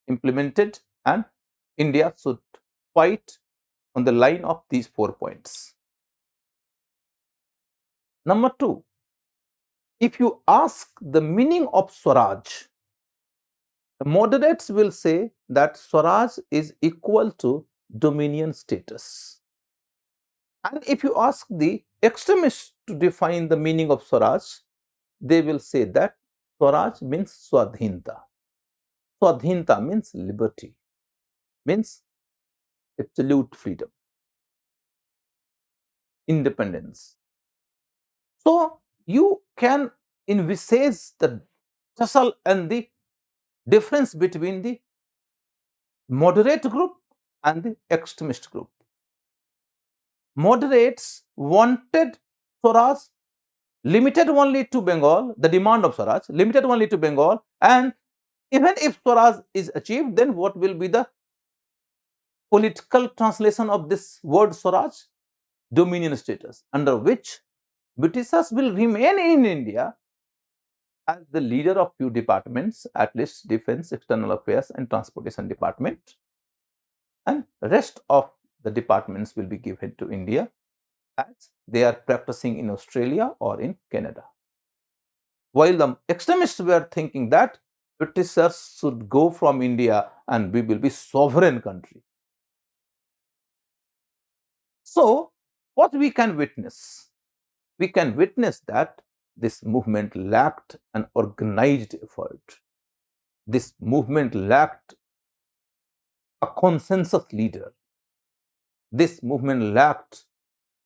implemented and India should fight on the line of these 4 points. Number 2, if you ask the meaning of Swaraj, the moderates will say that Swaraj is equal to dominion status. And if you ask the extremists to define the meaning of Swaraj, they will say that Swaraj means Swadhinta. Swadhinta means liberty, means absolute freedom, independence. So you can envisage the tussle and the difference between the moderate group and the extremist group. Moderates wanted Swaraj limited only to Bengal, the demand of Swaraj limited only to Bengal, and even if Swaraj is achieved, then what will be the political translation of this word Swaraj? Dominion status, under which Britishers will remain in India as the leader of few departments, at least defense, external affairs and transportation department, and rest of the departments will be given to India as they are practicing in Australia or in Canada. While the extremists were thinking that Britishers should go from India and we will be sovereign country. So what we can witness? We can witness that this movement lacked an organized effort. This movement lacked a consensus leader. This movement lacked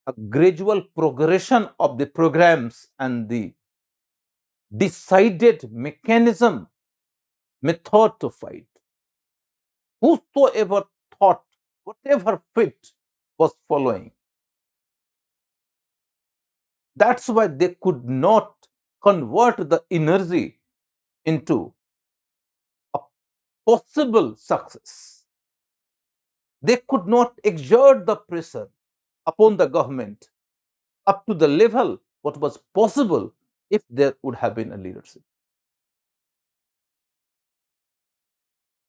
a gradual progression of the programs and the decided mechanism, method to fight. Whosoever thought, whatever fit was following. That's why they could not convert the energy into a possible success. They could not exert the pressure upon the government up to the level what was possible if there would have been a leadership.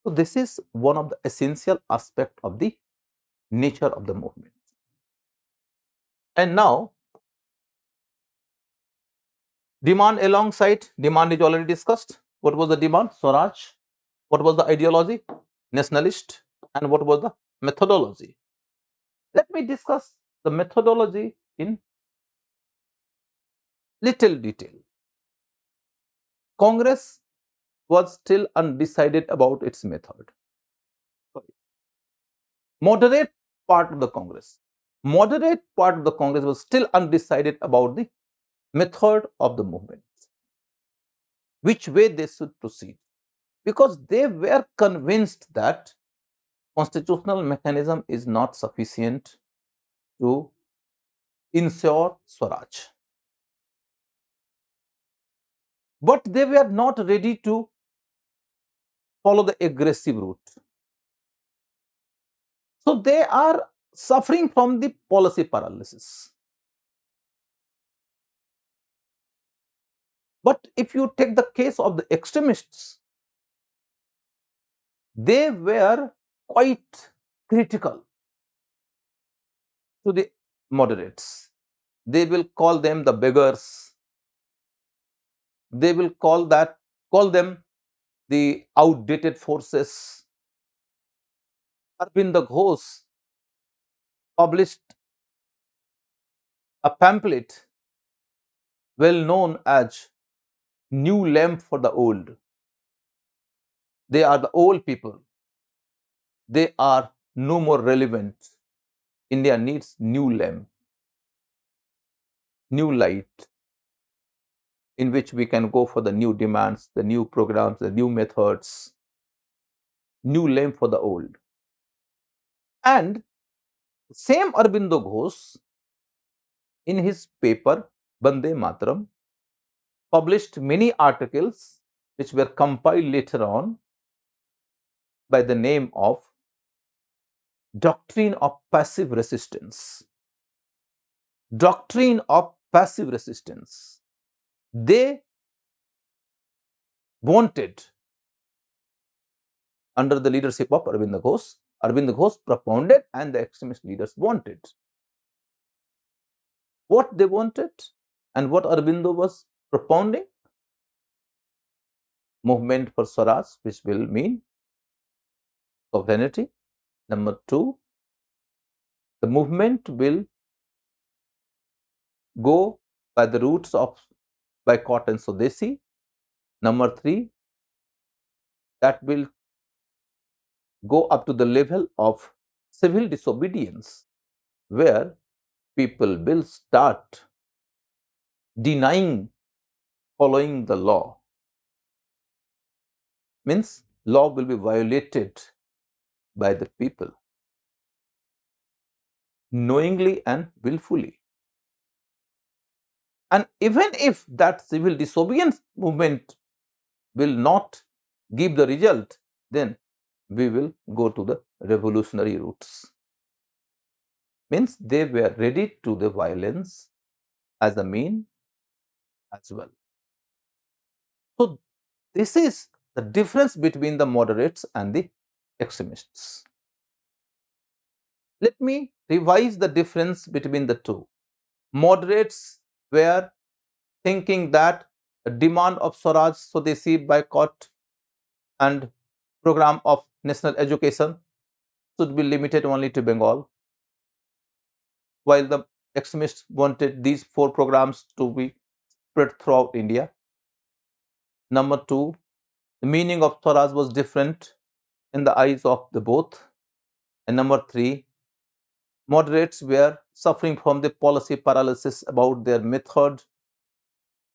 So this is one of the essential aspect of the nature of the movement. And now, demand alongside, demand is already discussed. What was the demand? Swaraj. What was the ideology? Nationalist. And what was the methodology? Let me discuss the methodology in little detail. Congress was still undecided about its method. Moderate part of the Congress was still undecided about the method of the movement, which way they should proceed, because they were convinced that constitutional mechanism is not sufficient to ensure Swaraj. But they were not ready to follow the aggressive route. So they are suffering from the policy paralysis. But if you take the case of the extremists, they were quite critical to the moderates. They will call them the beggars. They will call them the outdated forces. Arvind Ghosh published a pamphlet well known as New Lamp for the Old. They are the old people. They are no more relevant. India needs new lamp, new light, in which we can go for the new demands, the new programs, the new methods, new lamp for the old. And same Aurobindo Ghosh, in his paper Bande Mataram, published many articles which were compiled later on by the name of Doctrine of Passive Resistance. Doctrine of Passive Resistance. They wanted, under the leadership of Aurobindo Ghosh propounded and the extremist leaders wanted. What they wanted and what Aurobindo was propounding? Movement for Swaraj, which will mean sovereignty. Number two, the movement will go by the roots of boycott and Swadeshi. Number 3, that will go up to the level of civil disobedience, where people will start denying following the law. Means law will be violated by the people knowingly and willfully. And even if that civil disobedience movement will not give the result, then we will go to the revolutionary routes. Means they were ready to the violence as a mean as well. So this is the difference between the moderates and the extremists. Let me revise the difference between the two. Moderates were thinking that a demand of Swaraj, Swadeshi, boycott and program of national education should be limited only to Bengal, while the extremists wanted these 4 programs to be spread throughout India. Number 2, the meaning of Swaraj was different in the eyes of the both. And number 3, moderates were suffering from the policy paralysis about their method,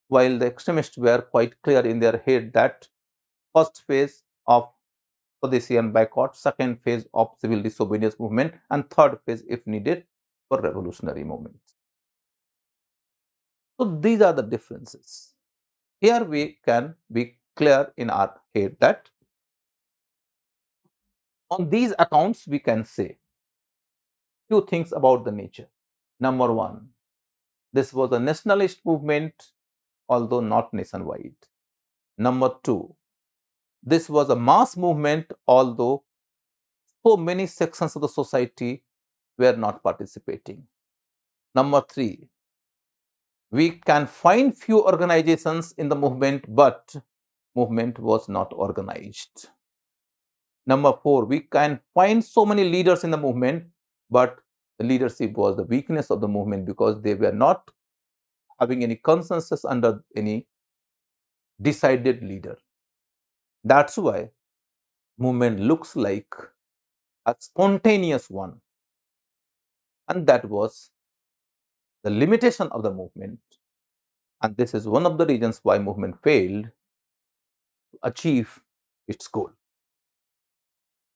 while the extremists were quite clear in their head that first phase of Swadeshi and boycott, second phase of civil disobedience movement, and third phase, if needed, for revolutionary movements. So these are the differences. Here we can be clear in our head that on these accounts we can say few things about the nature. Number 1, this was a nationalist movement, although not nationwide. Number 2, this was a mass movement, although so many sections of the society were not participating. Number 3, we can find few organizations in the movement, but movement was not organized. Number 4, we can find so many leaders in the movement, but the leadership was the weakness of the movement because they were not having any consensus under any decided leader. That's why movement looks like a spontaneous one, and that was the limitation of the movement. And this is one of the reasons why movement failed to achieve its goal.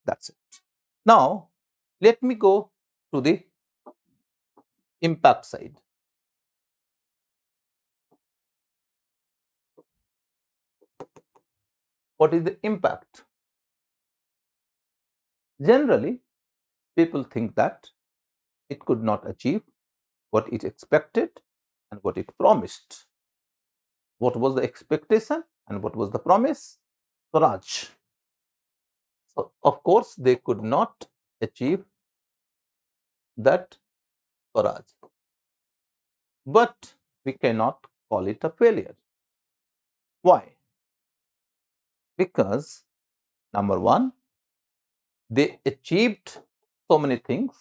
That's it. Now, let me go to the impact side. What is the impact? Generally, people think that it could not achieve what it expected and what it promised. What was the expectation and what was the promise? Swaraj. So, of course, they could not achieve that Swaraj. But we cannot call it a failure. Why? Because number 1, they achieved so many things,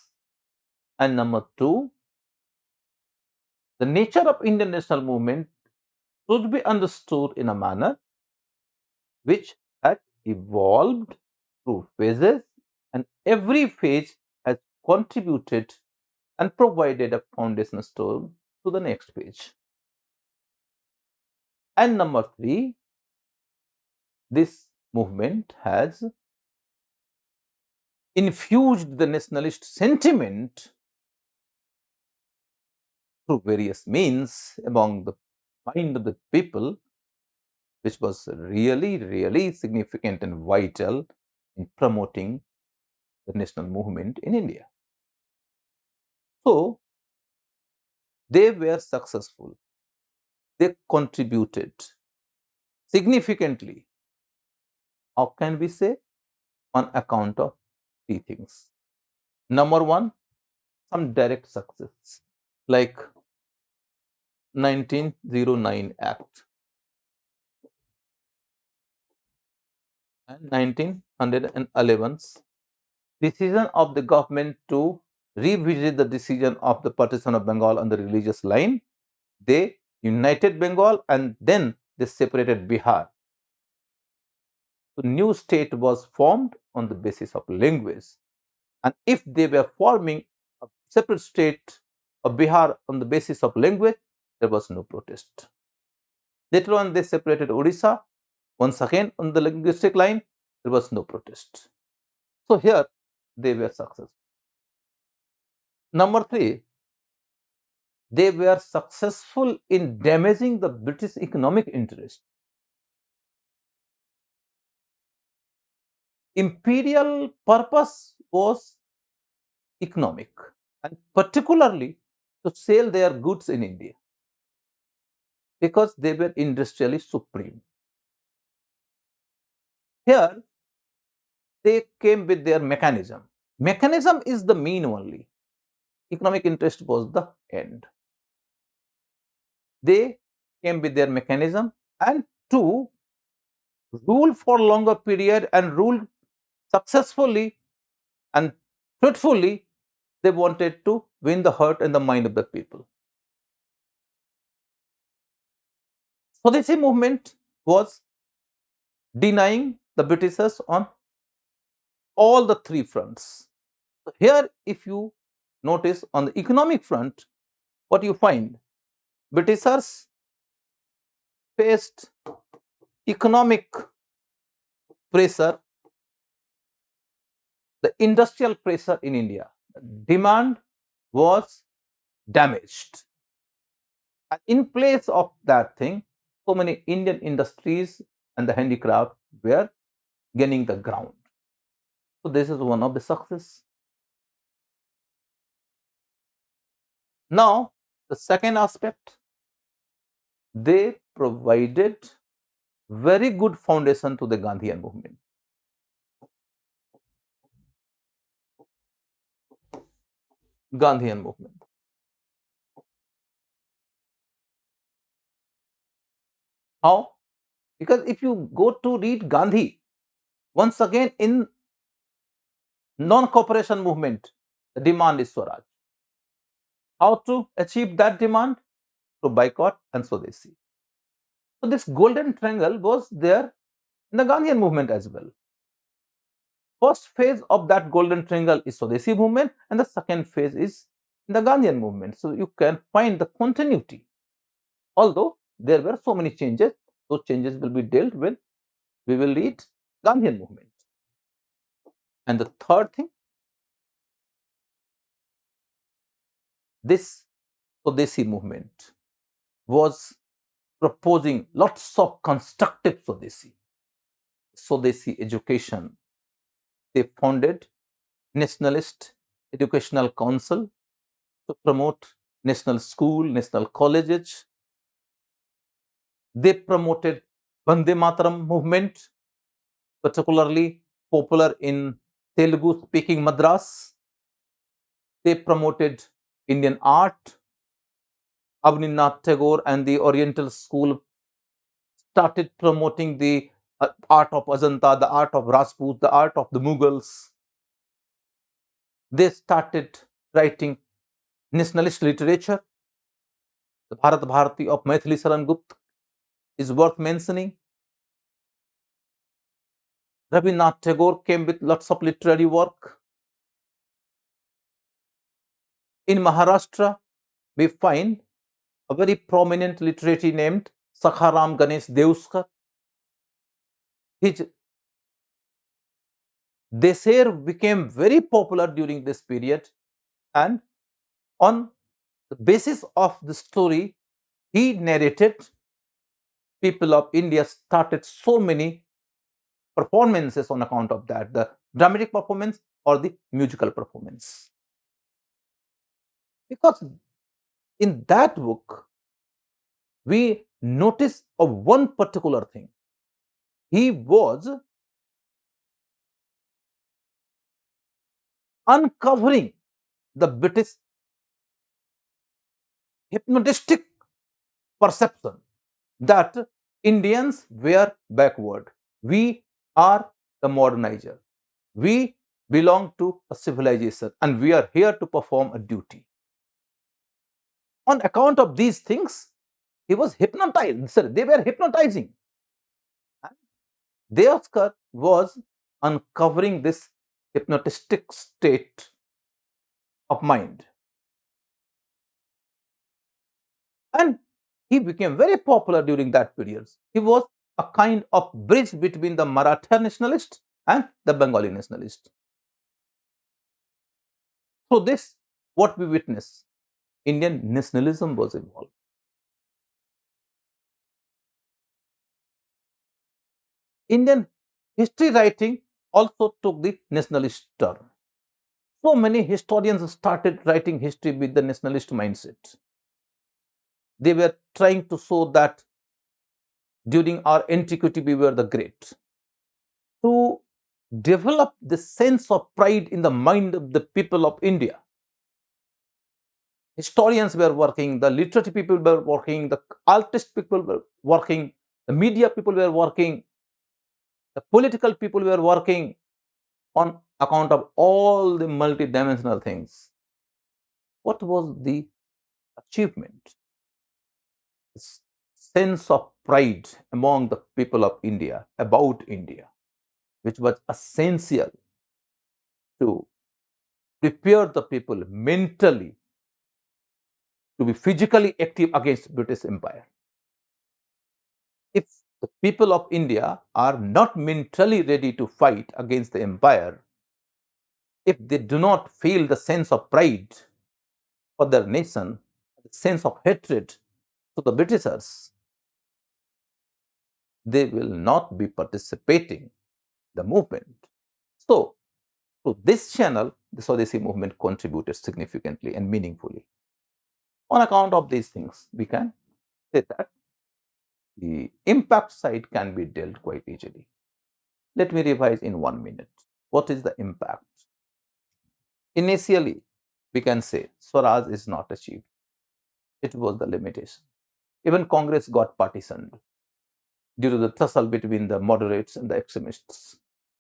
and number 2, the nature of Indian national movement should be understood in a manner which had evolved through phases, and every phase has contributed and provided a foundation stone to the next page. And number 3, this movement has infused the nationalist sentiment through various means among the mind of the people, which was really significant and vital in promoting the national movement in India. So, they were successful. They contributed significantly. How can we say? On account of 3 things. Number 1, some direct success, like 1909 Act and 1911's decision of the government to revisit the decision of the partition of Bengal on the religious line. They united Bengal, and then they separated Bihar. The new state was formed on the basis of language. And if they were forming a separate state of Bihar on the basis of language, there was no protest. Later on, they separated Odisha. Once again, on the linguistic line, there was no protest. So here, they were successful. Number three, they were successful in damaging the British economic interest. Imperial purpose was economic, and particularly to sell their goods in India, because they were industrially supreme. Here, they came with their mechanism. Mechanism is the mean only. Economic interest was the end. They came with their mechanism, and to rule for longer period and rule successfully and truthfully, they wanted to win the heart and the mind of the people. Swadeshi movement was denying the Britishers on all the three fronts. So here, if you notice on the economic front, what you find, Britishers faced economic pressure, the industrial pressure in India. Demand was damaged. And in place of that thing, so many Indian industries and the handicraft were gaining the ground. So this is one of the success. Now, the second aspect, they provided very good foundation to the Gandhian movement. Gandhian movement. How? Because if you go to read Gandhi, once again in non-cooperation movement, the demand is Swaraj. How to achieve that demand? To boycott and Swadeshi. So this golden triangle was there in the Gandhian movement as well. First phase of that golden triangle is Swadeshi movement, and the second phase is the Gandhian movement. So you can find the continuity. Although there were so many changes, those changes will be dealt with. We will read Gandhian movement. And the third thing, this Swadeshi movement was proposing lots of constructive Swadeshi education. They founded Nationalist Educational Council to promote national school, national colleges. They promoted Vande Mataram movement, particularly popular in Telugu speaking Madras. They promoted Indian art. Avninath Tagore and the Oriental School started promoting the art of Ajanta, the art of Rajput, the art of the Mughals. They started writing nationalist literature. The Bharat Bharati of Maithili Saran Gupta is worth mentioning. Rabindranath Tagore came with lots of literary work. In Maharashtra, we find a very prominent literary named Sakharam Ganesh Deuskar. His Desher became very popular during this period, and on the basis of the story he narrated, people of India started so many performances on account of that, the dramatic performance or the musical performance. Because in that book, we notice of one particular thing. He was uncovering the British hypnotistic perception that Indians were backward. We are the modernizer. We belong to a civilization and we are here to perform a duty. On account of these things, He was hypnotized, sir. They were hypnotizing. Deoskar was uncovering this hypnotistic state of mind. And he became very popular during that period. He was a kind of bridge between the Maratha nationalist and the Bengali nationalist. So this, what we witness, Indian nationalism was involved. Indian history writing also took the nationalist turn. So many historians started writing history with the nationalist mindset. They were trying to show that during our antiquity we were the great. To develop the sense of pride in the mind of the people of India, historians were working, the literary people were working, the artist people were working, the media people were working, the political people were working on account of all the multidimensional things. What was the achievement? Sense of pride among the people of India about India, which was essential to prepare the people mentally to be physically active against British Empire. If the people of India are not mentally ready to fight against the empire, if they do not feel the sense of pride for their nation, the sense of hatred to the Britishers, they will not be participating in the movement. So, to this channel, the Swadeshi movement contributed significantly and meaningfully. On account of these things, we can say that the impact side can be dealt quite easily. Let me revise in 1 minute. What is the impact? Initially, we can say Swaraj is not achieved. It was the limitation. Even Congress got partitioned due to the tussle between the moderates and the extremists.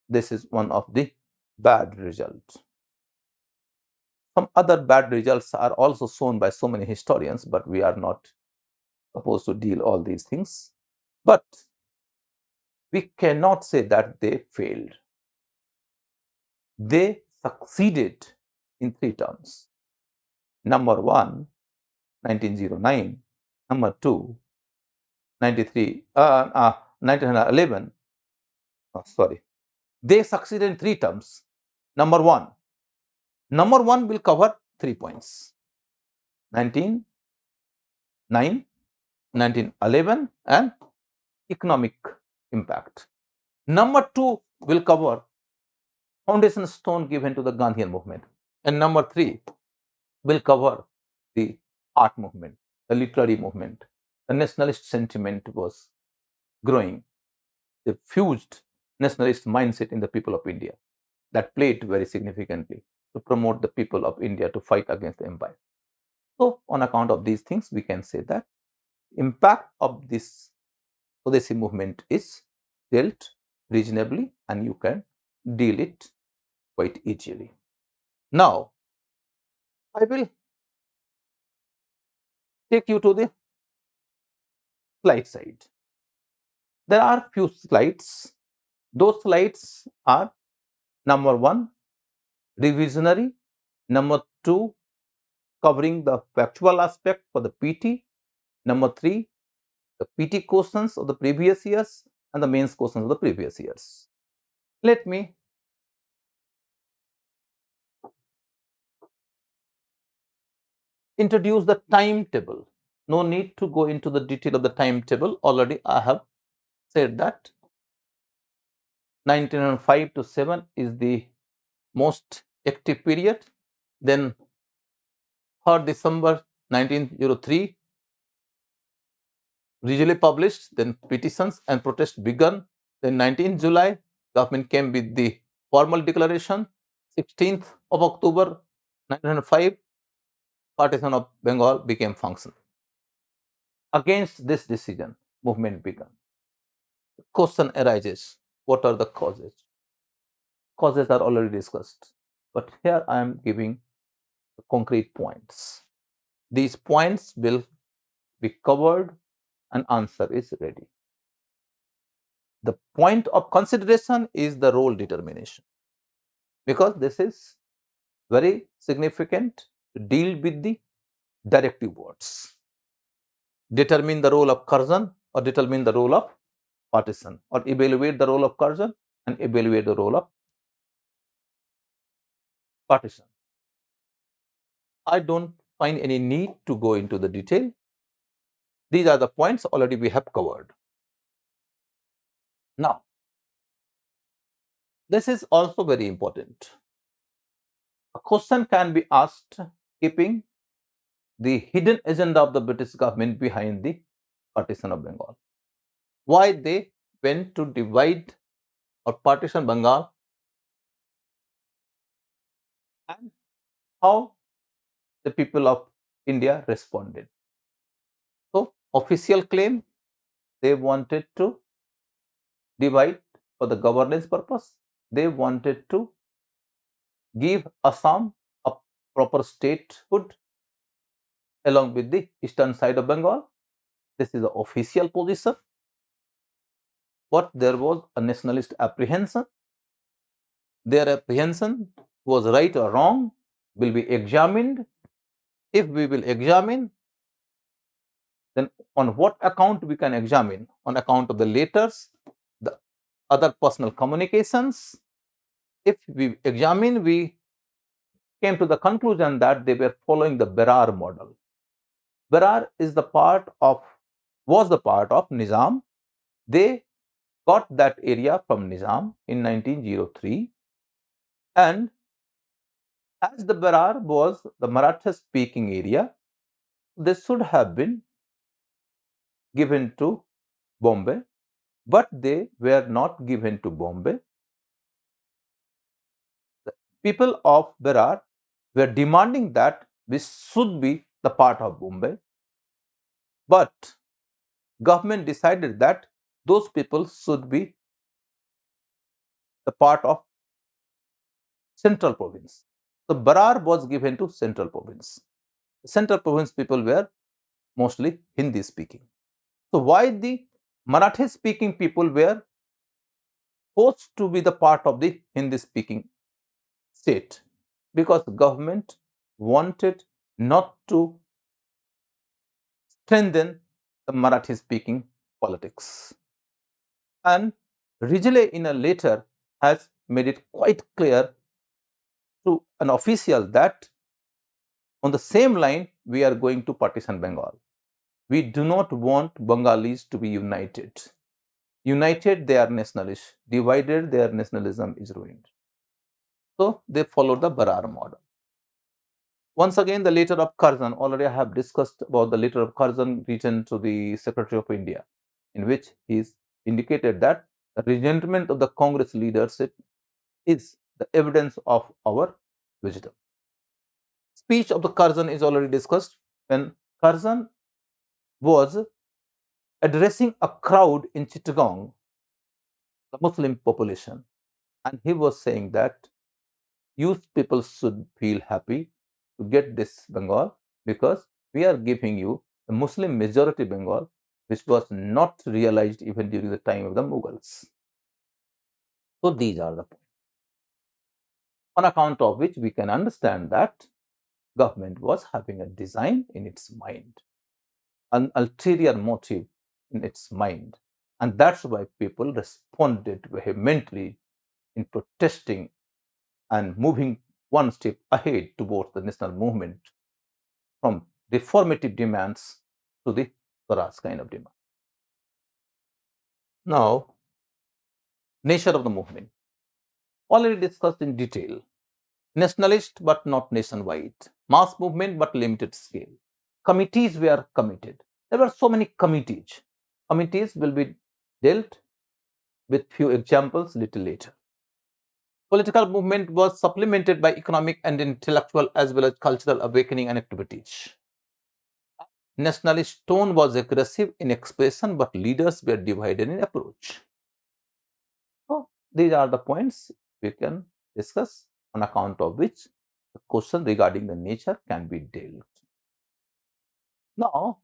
This is one of the bad results. Some other bad results are also shown by so many historians, but we are not supposed to deal all these things. But we cannot say that they failed. They succeeded in 3 terms. Number 1, 1909. Number 2, 1911. Oh, sorry. They succeeded in 3 terms. Number 1 will cover 3 points. 1909, 1911 and economic impact. Number 2 will cover foundation stone given to the Gandhian movement. And number 3 will cover the art movement, the literary movement. The nationalist sentiment was growing. The fused nationalist mindset in the people of India that played very significantly to promote the people of India to fight against the empire. So, on account of these things, we can say that impact of this Swadeshi movement is dealt reasonably and you can deal it quite easily. Now, I will take you to the slide side. There are few slides. Those slides are number 1, revisionary, number 2, covering the factual aspect for the PT, number 3, the PT questions of the previous years and the mains questions of the previous years. Let me introduce the timetable. No need to go into the detail of the timetable. Already I have said that 1905 to 7 is the most active period. Then 3rd December 1903, usually published, then petitions and protests begun. Then 19th July, government came with the formal declaration. 16th of October 1905, partition of Bengal became functional. Against this decision, movement began. The question arises, what are the causes? Causes are already discussed, but here I am giving the concrete points. These points will be covered An answer is ready. The point of consideration is the role determination, because this is very significant to deal with the directive words. Determine the role of Curzon or determine the role of partition, or evaluate the role of Curzon and evaluate the role of partition. I don't find any need to go into the detail. These are the points already we have covered. Now, this is also very important. A question can be asked keeping the hidden agenda of the British government behind the partition of Bengal. Why they went to divide or partition Bengal, and how the people of India responded. So, official claim, they wanted to divide for the governance purpose. They wanted to give Assam a proper statehood along with the eastern side of Bengal. This is the official position. But there was a nationalist apprehension. Their apprehension was right or wrong will be examined. If we will examine, then on what account we can examine? On account of the letters, the other personal communications. If we examine, we came to the conclusion that they were following the Berar model. Berar is the part of, was the part of Nizam. They got that area from Nizam in 1903, and as the Berar was the Maratha speaking area, this should have been given to Bombay, but they were not given to Bombay. The people of Berar were demanding that this should be the part of Bombay, but government decided that those people should be the part of central province. So Berar was given to central province. The central province people were mostly Hindi speaking. So why the Marathi speaking people were forced to be the part of the Hindi speaking state? Because the government wanted not to strengthen the Marathi speaking politics. And Ridgely in a letter has made it quite clear to an official that on the same line we are going to partition Bengal. We do not want Bengalis to be united. United, they are nationalists. Divided, their nationalism is ruined. So they follow the Berar model. Once again, the letter of Curzon, already I have discussed about the letter of Curzon written to the Secretary of India, in which he indicated that the resentment of the Congress leadership is the evidence of our wisdom. Speech of the Curzon is already discussed. When Curzon was addressing a crowd in Chittagong, the Muslim population, and he was saying that youth people should feel happy to get this Bengal, because we are giving you a Muslim majority Bengal, which was not realized even during the time of the Mughals. So these are the points, on account of which we can understand that government was having a design in its mind, an ulterior motive in its mind, and that's why people responded vehemently in protesting and moving one step ahead towards the national movement, from reformative demands to the Swaraj kind of demand. Now, nature of the movement, already discussed in detail. Nationalist but not nationwide, mass movement but limited scale. Committees were committed. There were so many committees. Committees will be dealt with few examples little later. Political movement was supplemented by economic and intellectual as well as cultural awakening and activities. Nationalist tone was aggressive in expression, but leaders were divided in approach. So these are the points we can discuss, on account of which the question regarding the nature can be dealt. Now,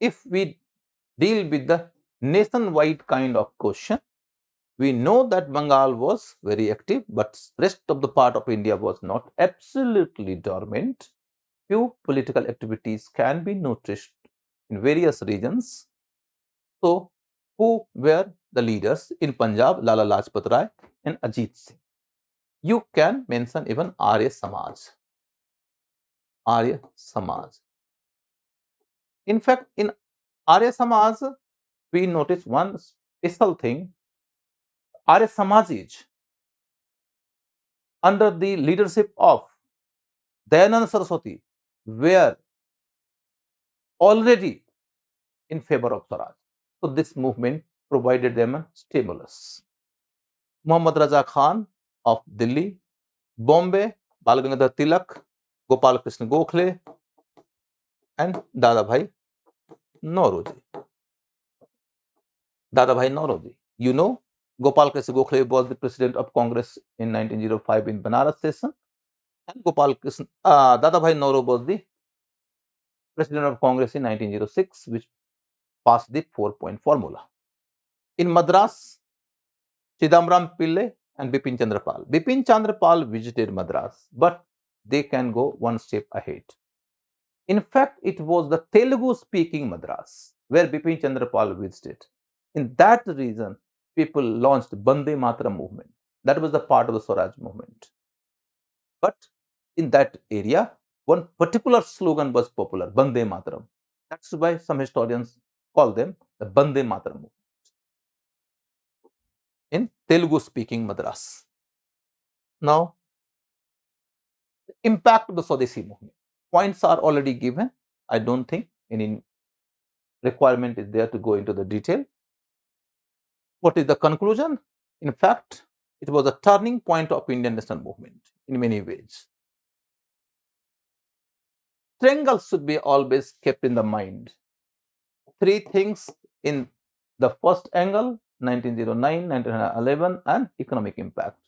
if we deal with the nationwide kind of question. We know that Bengal was very active, but rest of the part of India was not absolutely dormant. Few political activities can be noticed in various regions. So, who were the leaders in Punjab? Lala Lajpat Rai and Ajit Singh. You can mention even Arya Samaj. Arya Samaj. In fact, in Arya Samaj, we notice one special thing. Arya Samaj is under the leadership of Dayanand Saraswati were already in favor of Swaraj. So this movement provided them a stimulus. Muhammad Raja Khan of Delhi, Bombay, Bal Gangadhar Tilak, Gopal Krishna Gokhale, and Dadabhai Nauroji. Dadabhai Nauroji. You know, Gopal Krishna Gokhale was the president of Congress in 1905 in Banaras session, and Dadabhai Nauro was the president of Congress in 1906, which passed the 4-point formula. In Madras, Chidambaram Pillai and Bipin Chandra Pal. Bipin Chandra Pal visited Madras, but they can go one step ahead. In fact, it was the Telugu-speaking Madras where Bipin Chandra Pal visited. In that region, people launched Bande Mataram movement. That was the part of the Swaraj movement. But in that area, one particular slogan was popular, Bande Mataram. That's why some historians call them the Bande Mataram movement in Telugu-speaking Madras. Now, the impact of the Swadeshi movement. Points are already given. I don't think any requirement is there to go into the detail. What is the conclusion? In fact, it was a turning point of Indian national movement in many ways. Triangles should be always kept in the mind. Three things in the first angle, 1909, 1911, and economic impact.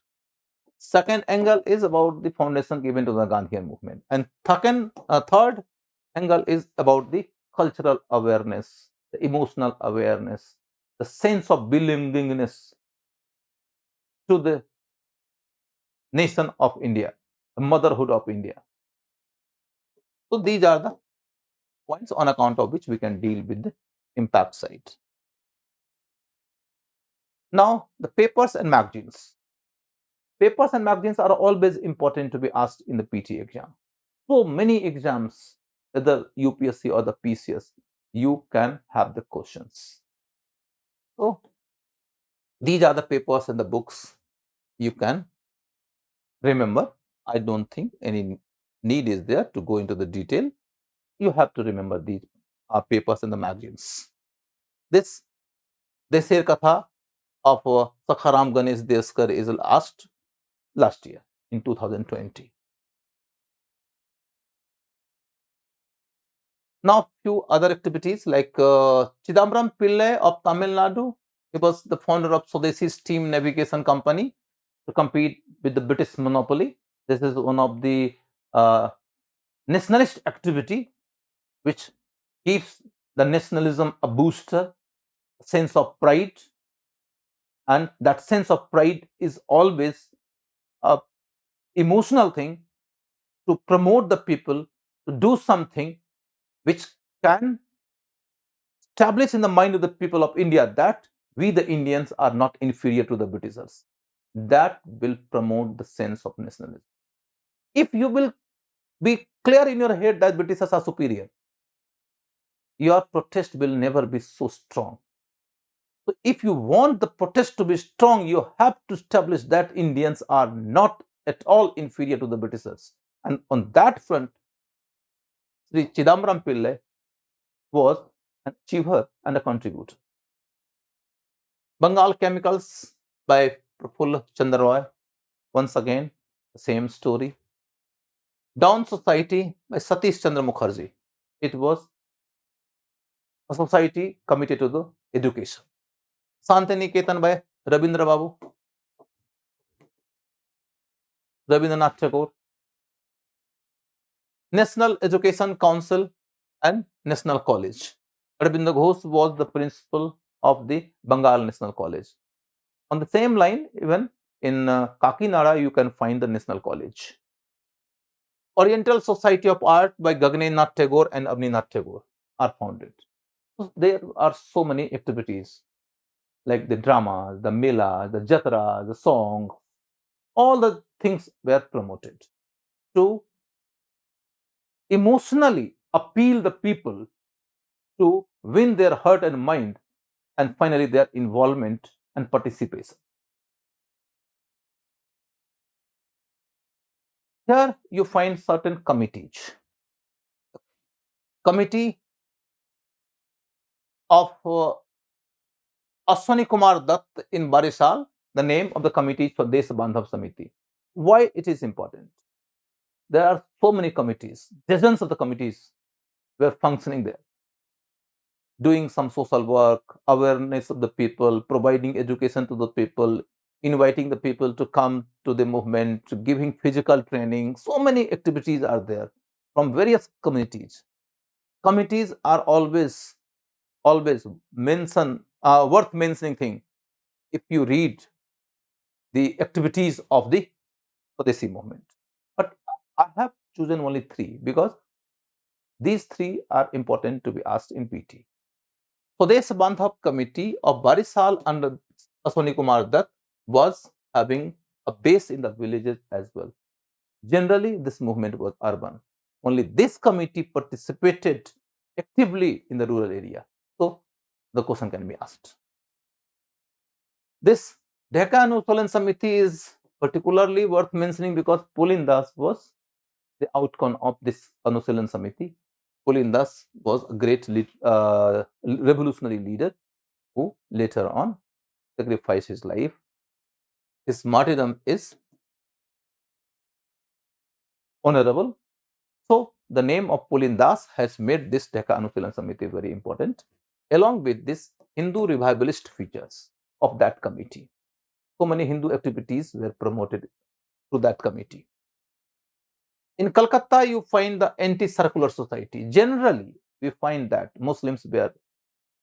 Second angle is about the foundation given to the Gandhian movement. And third angle is about the cultural awareness, the emotional awareness, the sense of belongingness to the nation of India, the motherhood of India. So these are the points on account of which we can deal with the impact side. Now, the papers and magazines. Papers and magazines are always important to be asked in the PT exam. So many exams, whether UPSC or the PCS, you can have the questions. So these are the papers and the books you can remember. I don't think any need is there to go into the detail. You have to remember these papers and the magazines. This Desher Katha of Sakharam Ganesh Deskar is asked last year in 2020. Now, few other activities like Chidambaram Pillai of Tamil Nadu. He was the founder of Swadeshi Steam Navigation Company to compete with the British monopoly. This is one of the nationalist activity which gives the nationalism a booster, a sense of pride, and that sense of pride is always a emotional thing to promote the people to do something which can establish in the mind of the people of India that we, the Indians, are not inferior to the Britishers. That will promote the sense of nationalism. If you will be clear in your head that Britishers are superior, your protest will never be so strong. So, if you want the protest to be strong, you have to establish that Indians are not at all inferior to the Britishers. And on that front, Sri Chidambaram Pillai was an achiever and a contributor. Bengal Chemicals by Prafulla Chandra Roy. Once again, the same story. Dawn Society by Satish Chandra Mukherjee. It was a society committed to the education. Santiniketan by Rabindra Babu, Rabindranath Tagore. National Education Council and National College. Aurobindo Ghosh was the principal of the Bengal National College. On the same line, even in Kakinada, you can find the National College. Oriental Society of Art by Gaganinath Tagore and Avninath Tagore are founded. So there are so many activities like the drama, the mela, the jatra, the song, all the things were promoted to emotionally appeal the people to win their heart and mind, and finally their involvement and participation. Here you find certain committees. Committee of Ashwani Kumar Dutt in Barisal, the name of the committee is Swadeshi Bandhav Samiti. Why it is important? There are so many committees, dozens of the committees were functioning there, doing some social work, awareness of the people, providing education to the people, inviting the people to come to the movement, giving physical training. So many activities are there from various communities. Committees are always worth mentioning thing if you read the activities of the Swadeshi movement. But I have chosen only three because these three are important to be asked in PT. Swadesh Bandhav Committee of Barisal under Ashwani Kumar Dutt was having a base in the villages as well. Generally, this movement was urban. Only this committee participated actively in the rural area. So, the question can be asked. This Deccan Uttolan Samiti is particularly worth mentioning because Pulin Das was the outcome of this Anusilan Samiti. Pulin Das was a great revolutionary leader who later on sacrificed his life. His martyrdom is honorable. So, the name of Pulin Das has made this Decca Anusilan Samiti very important, along with this Hindu revivalist features of that committee. So many Hindu activities were promoted through that committee. In Calcutta, you find the anti-circular society. Generally, we find that Muslims were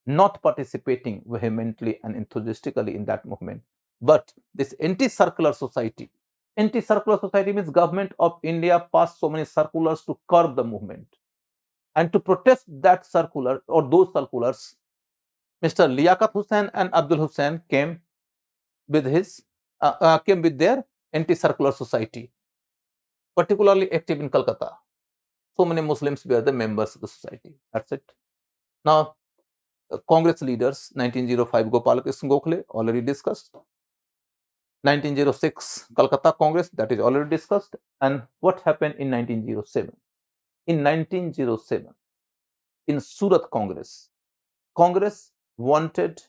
not participating vehemently and enthusiastically in that movement. But this anti-circular society means government of India passed so many circulars to curb the movement. And to protest that circular or those circulars, Mr. Liaquat Hussain and Abdul Hussain came with their anti-circular society, particularly active in Calcutta. So many Muslims were the members of the society. That's it. Now, Congress leaders, 1905 Gopal Krishna Gokhale, already discussed. 1906 Calcutta Congress, that is already discussed. And what happened in 1907? In 1907, in Surat Congress, Congress wanted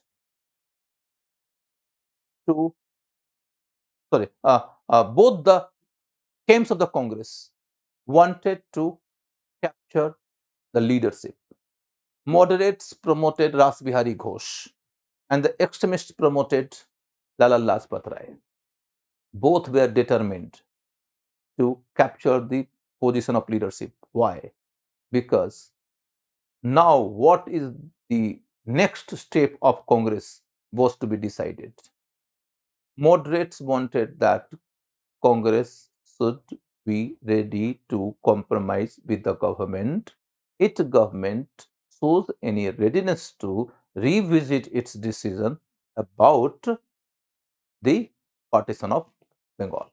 to, both the camps of the Congress wanted to capture the leadership. Moderates promoted Ras Bihari Ghosh and the extremists promoted Lala Lajpat Rai. Both were determined to capture the position of leadership. Why? Because now what is the next step of Congress was to be decided. Moderates wanted that Congress should be ready to compromise with the government if the government shows any readiness to revisit its decision about the partition of Bengal.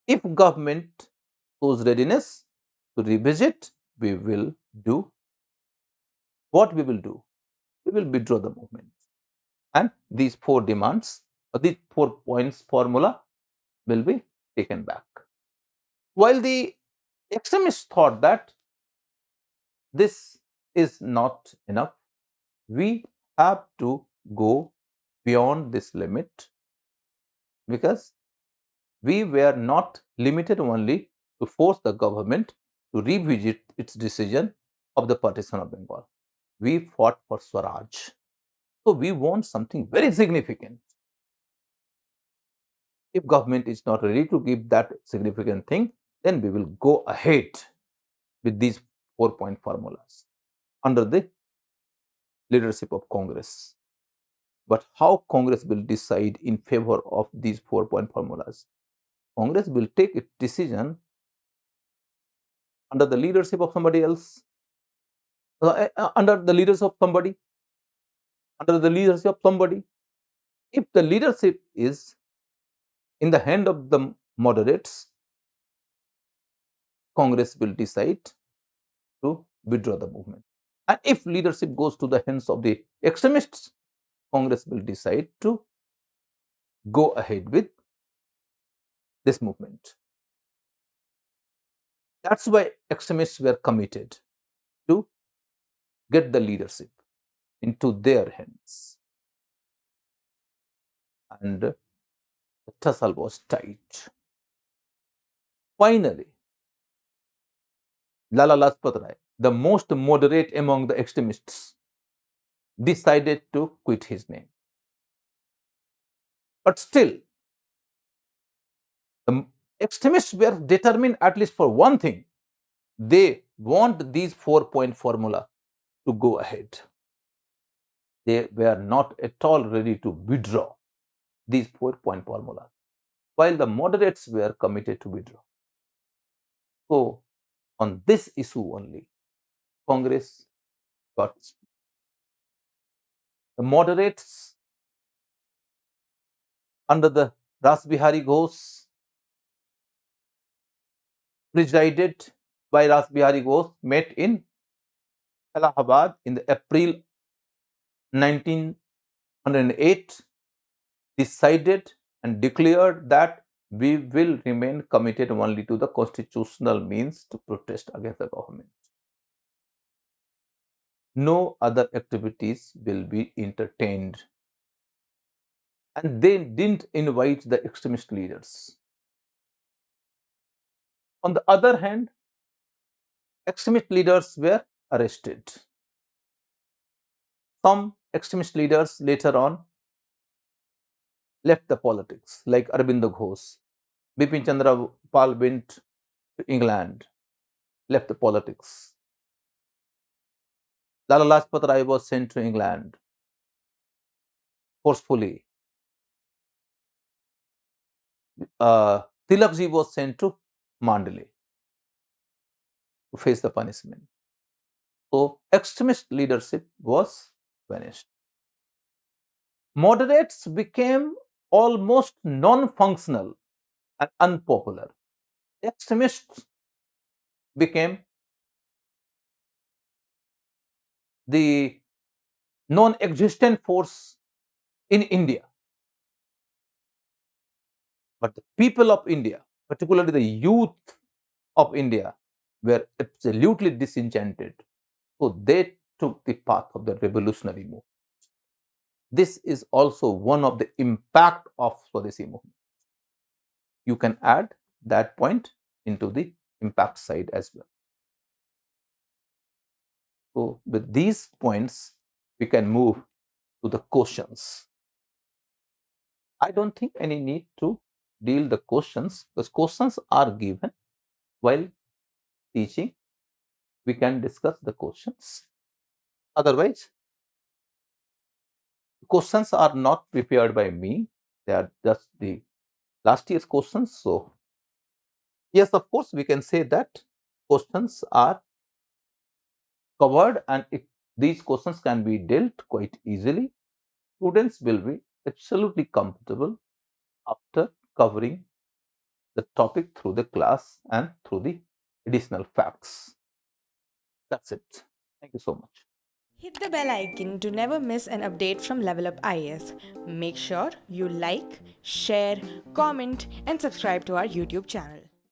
If government shows readiness to revisit, we will do what we will do. We will withdraw the movement. And these four demands, or these 4 points formula will be taken back. While the extremists thought that this is not enough, we have to go beyond this limit because we were not limited only to force the government to revisit its decision of the partition of Bengal. We fought for Swaraj. So we want something very significant. If government is not ready to give that significant thing, then we will go ahead with these 4-point formulas. under the leadership of Congress. But how Congress will decide in favor of these 4-point formulas? Congress will take a decision under the leadership of somebody else, under the leadership of somebody, under the leadership of somebody. If the leadership is in the hand of the moderates, Congress will decide to withdraw the movement. And if leadership goes to the hands of the extremists, Congress will decide to go ahead with this movement. That's why extremists were committed to get the leadership into their hands. And the tussle was tight. Finally, Lala Lajpat Rai, the most moderate among the extremists, decided to quit his name. But still, the extremists were determined at least for one thing. They want these 4-point formula to go ahead. They were not at all ready to withdraw these 4-point formulas, while the moderates were committed to withdraw. So, on this issue only, Congress got the moderates under the Ras Bihari Ghosh, presided by Ras Bihari Ghosh, met in Allahabad in the April 1908, decided and declared that we will remain committed only to the constitutional means to protest against the government. No other activities will be entertained. And they didn't invite the extremist leaders. On the other hand, extremist leaders were arrested. Some extremist leaders later on left the politics, like Aurobindo Ghosh. Bipin Chandra Pal went to England, left the politics. Lala Lajpat Rai was sent to England forcefully. Tilakji was sent to Mandalay to face the punishment. So, extremist leadership was vanished. Moderates became almost non-functional and unpopular. Extremists became the non-existent force in India. But the people of India, particularly the youth of India, were absolutely disenchanted. So they took the path of the revolutionary movement. This is also one of the impact of Swadeshi movement. You can add that point into the impact side as well. So with these points, we can move to the questions. I don't think any need to deal the questions, because questions are given while teaching. We can discuss the questions. Otherwise, questions are not prepared by me. They are just the last year's questions. So, yes, of course, we can say that questions are covered, and these questions can be dealt quite easily. Students will be absolutely comfortable after covering the topic through the class and through the additional facts. That's it. Thank you so much. Hit the bell icon to never miss an update from LevelUp IAS. Make sure you like, share, comment, and subscribe to our YouTube channel.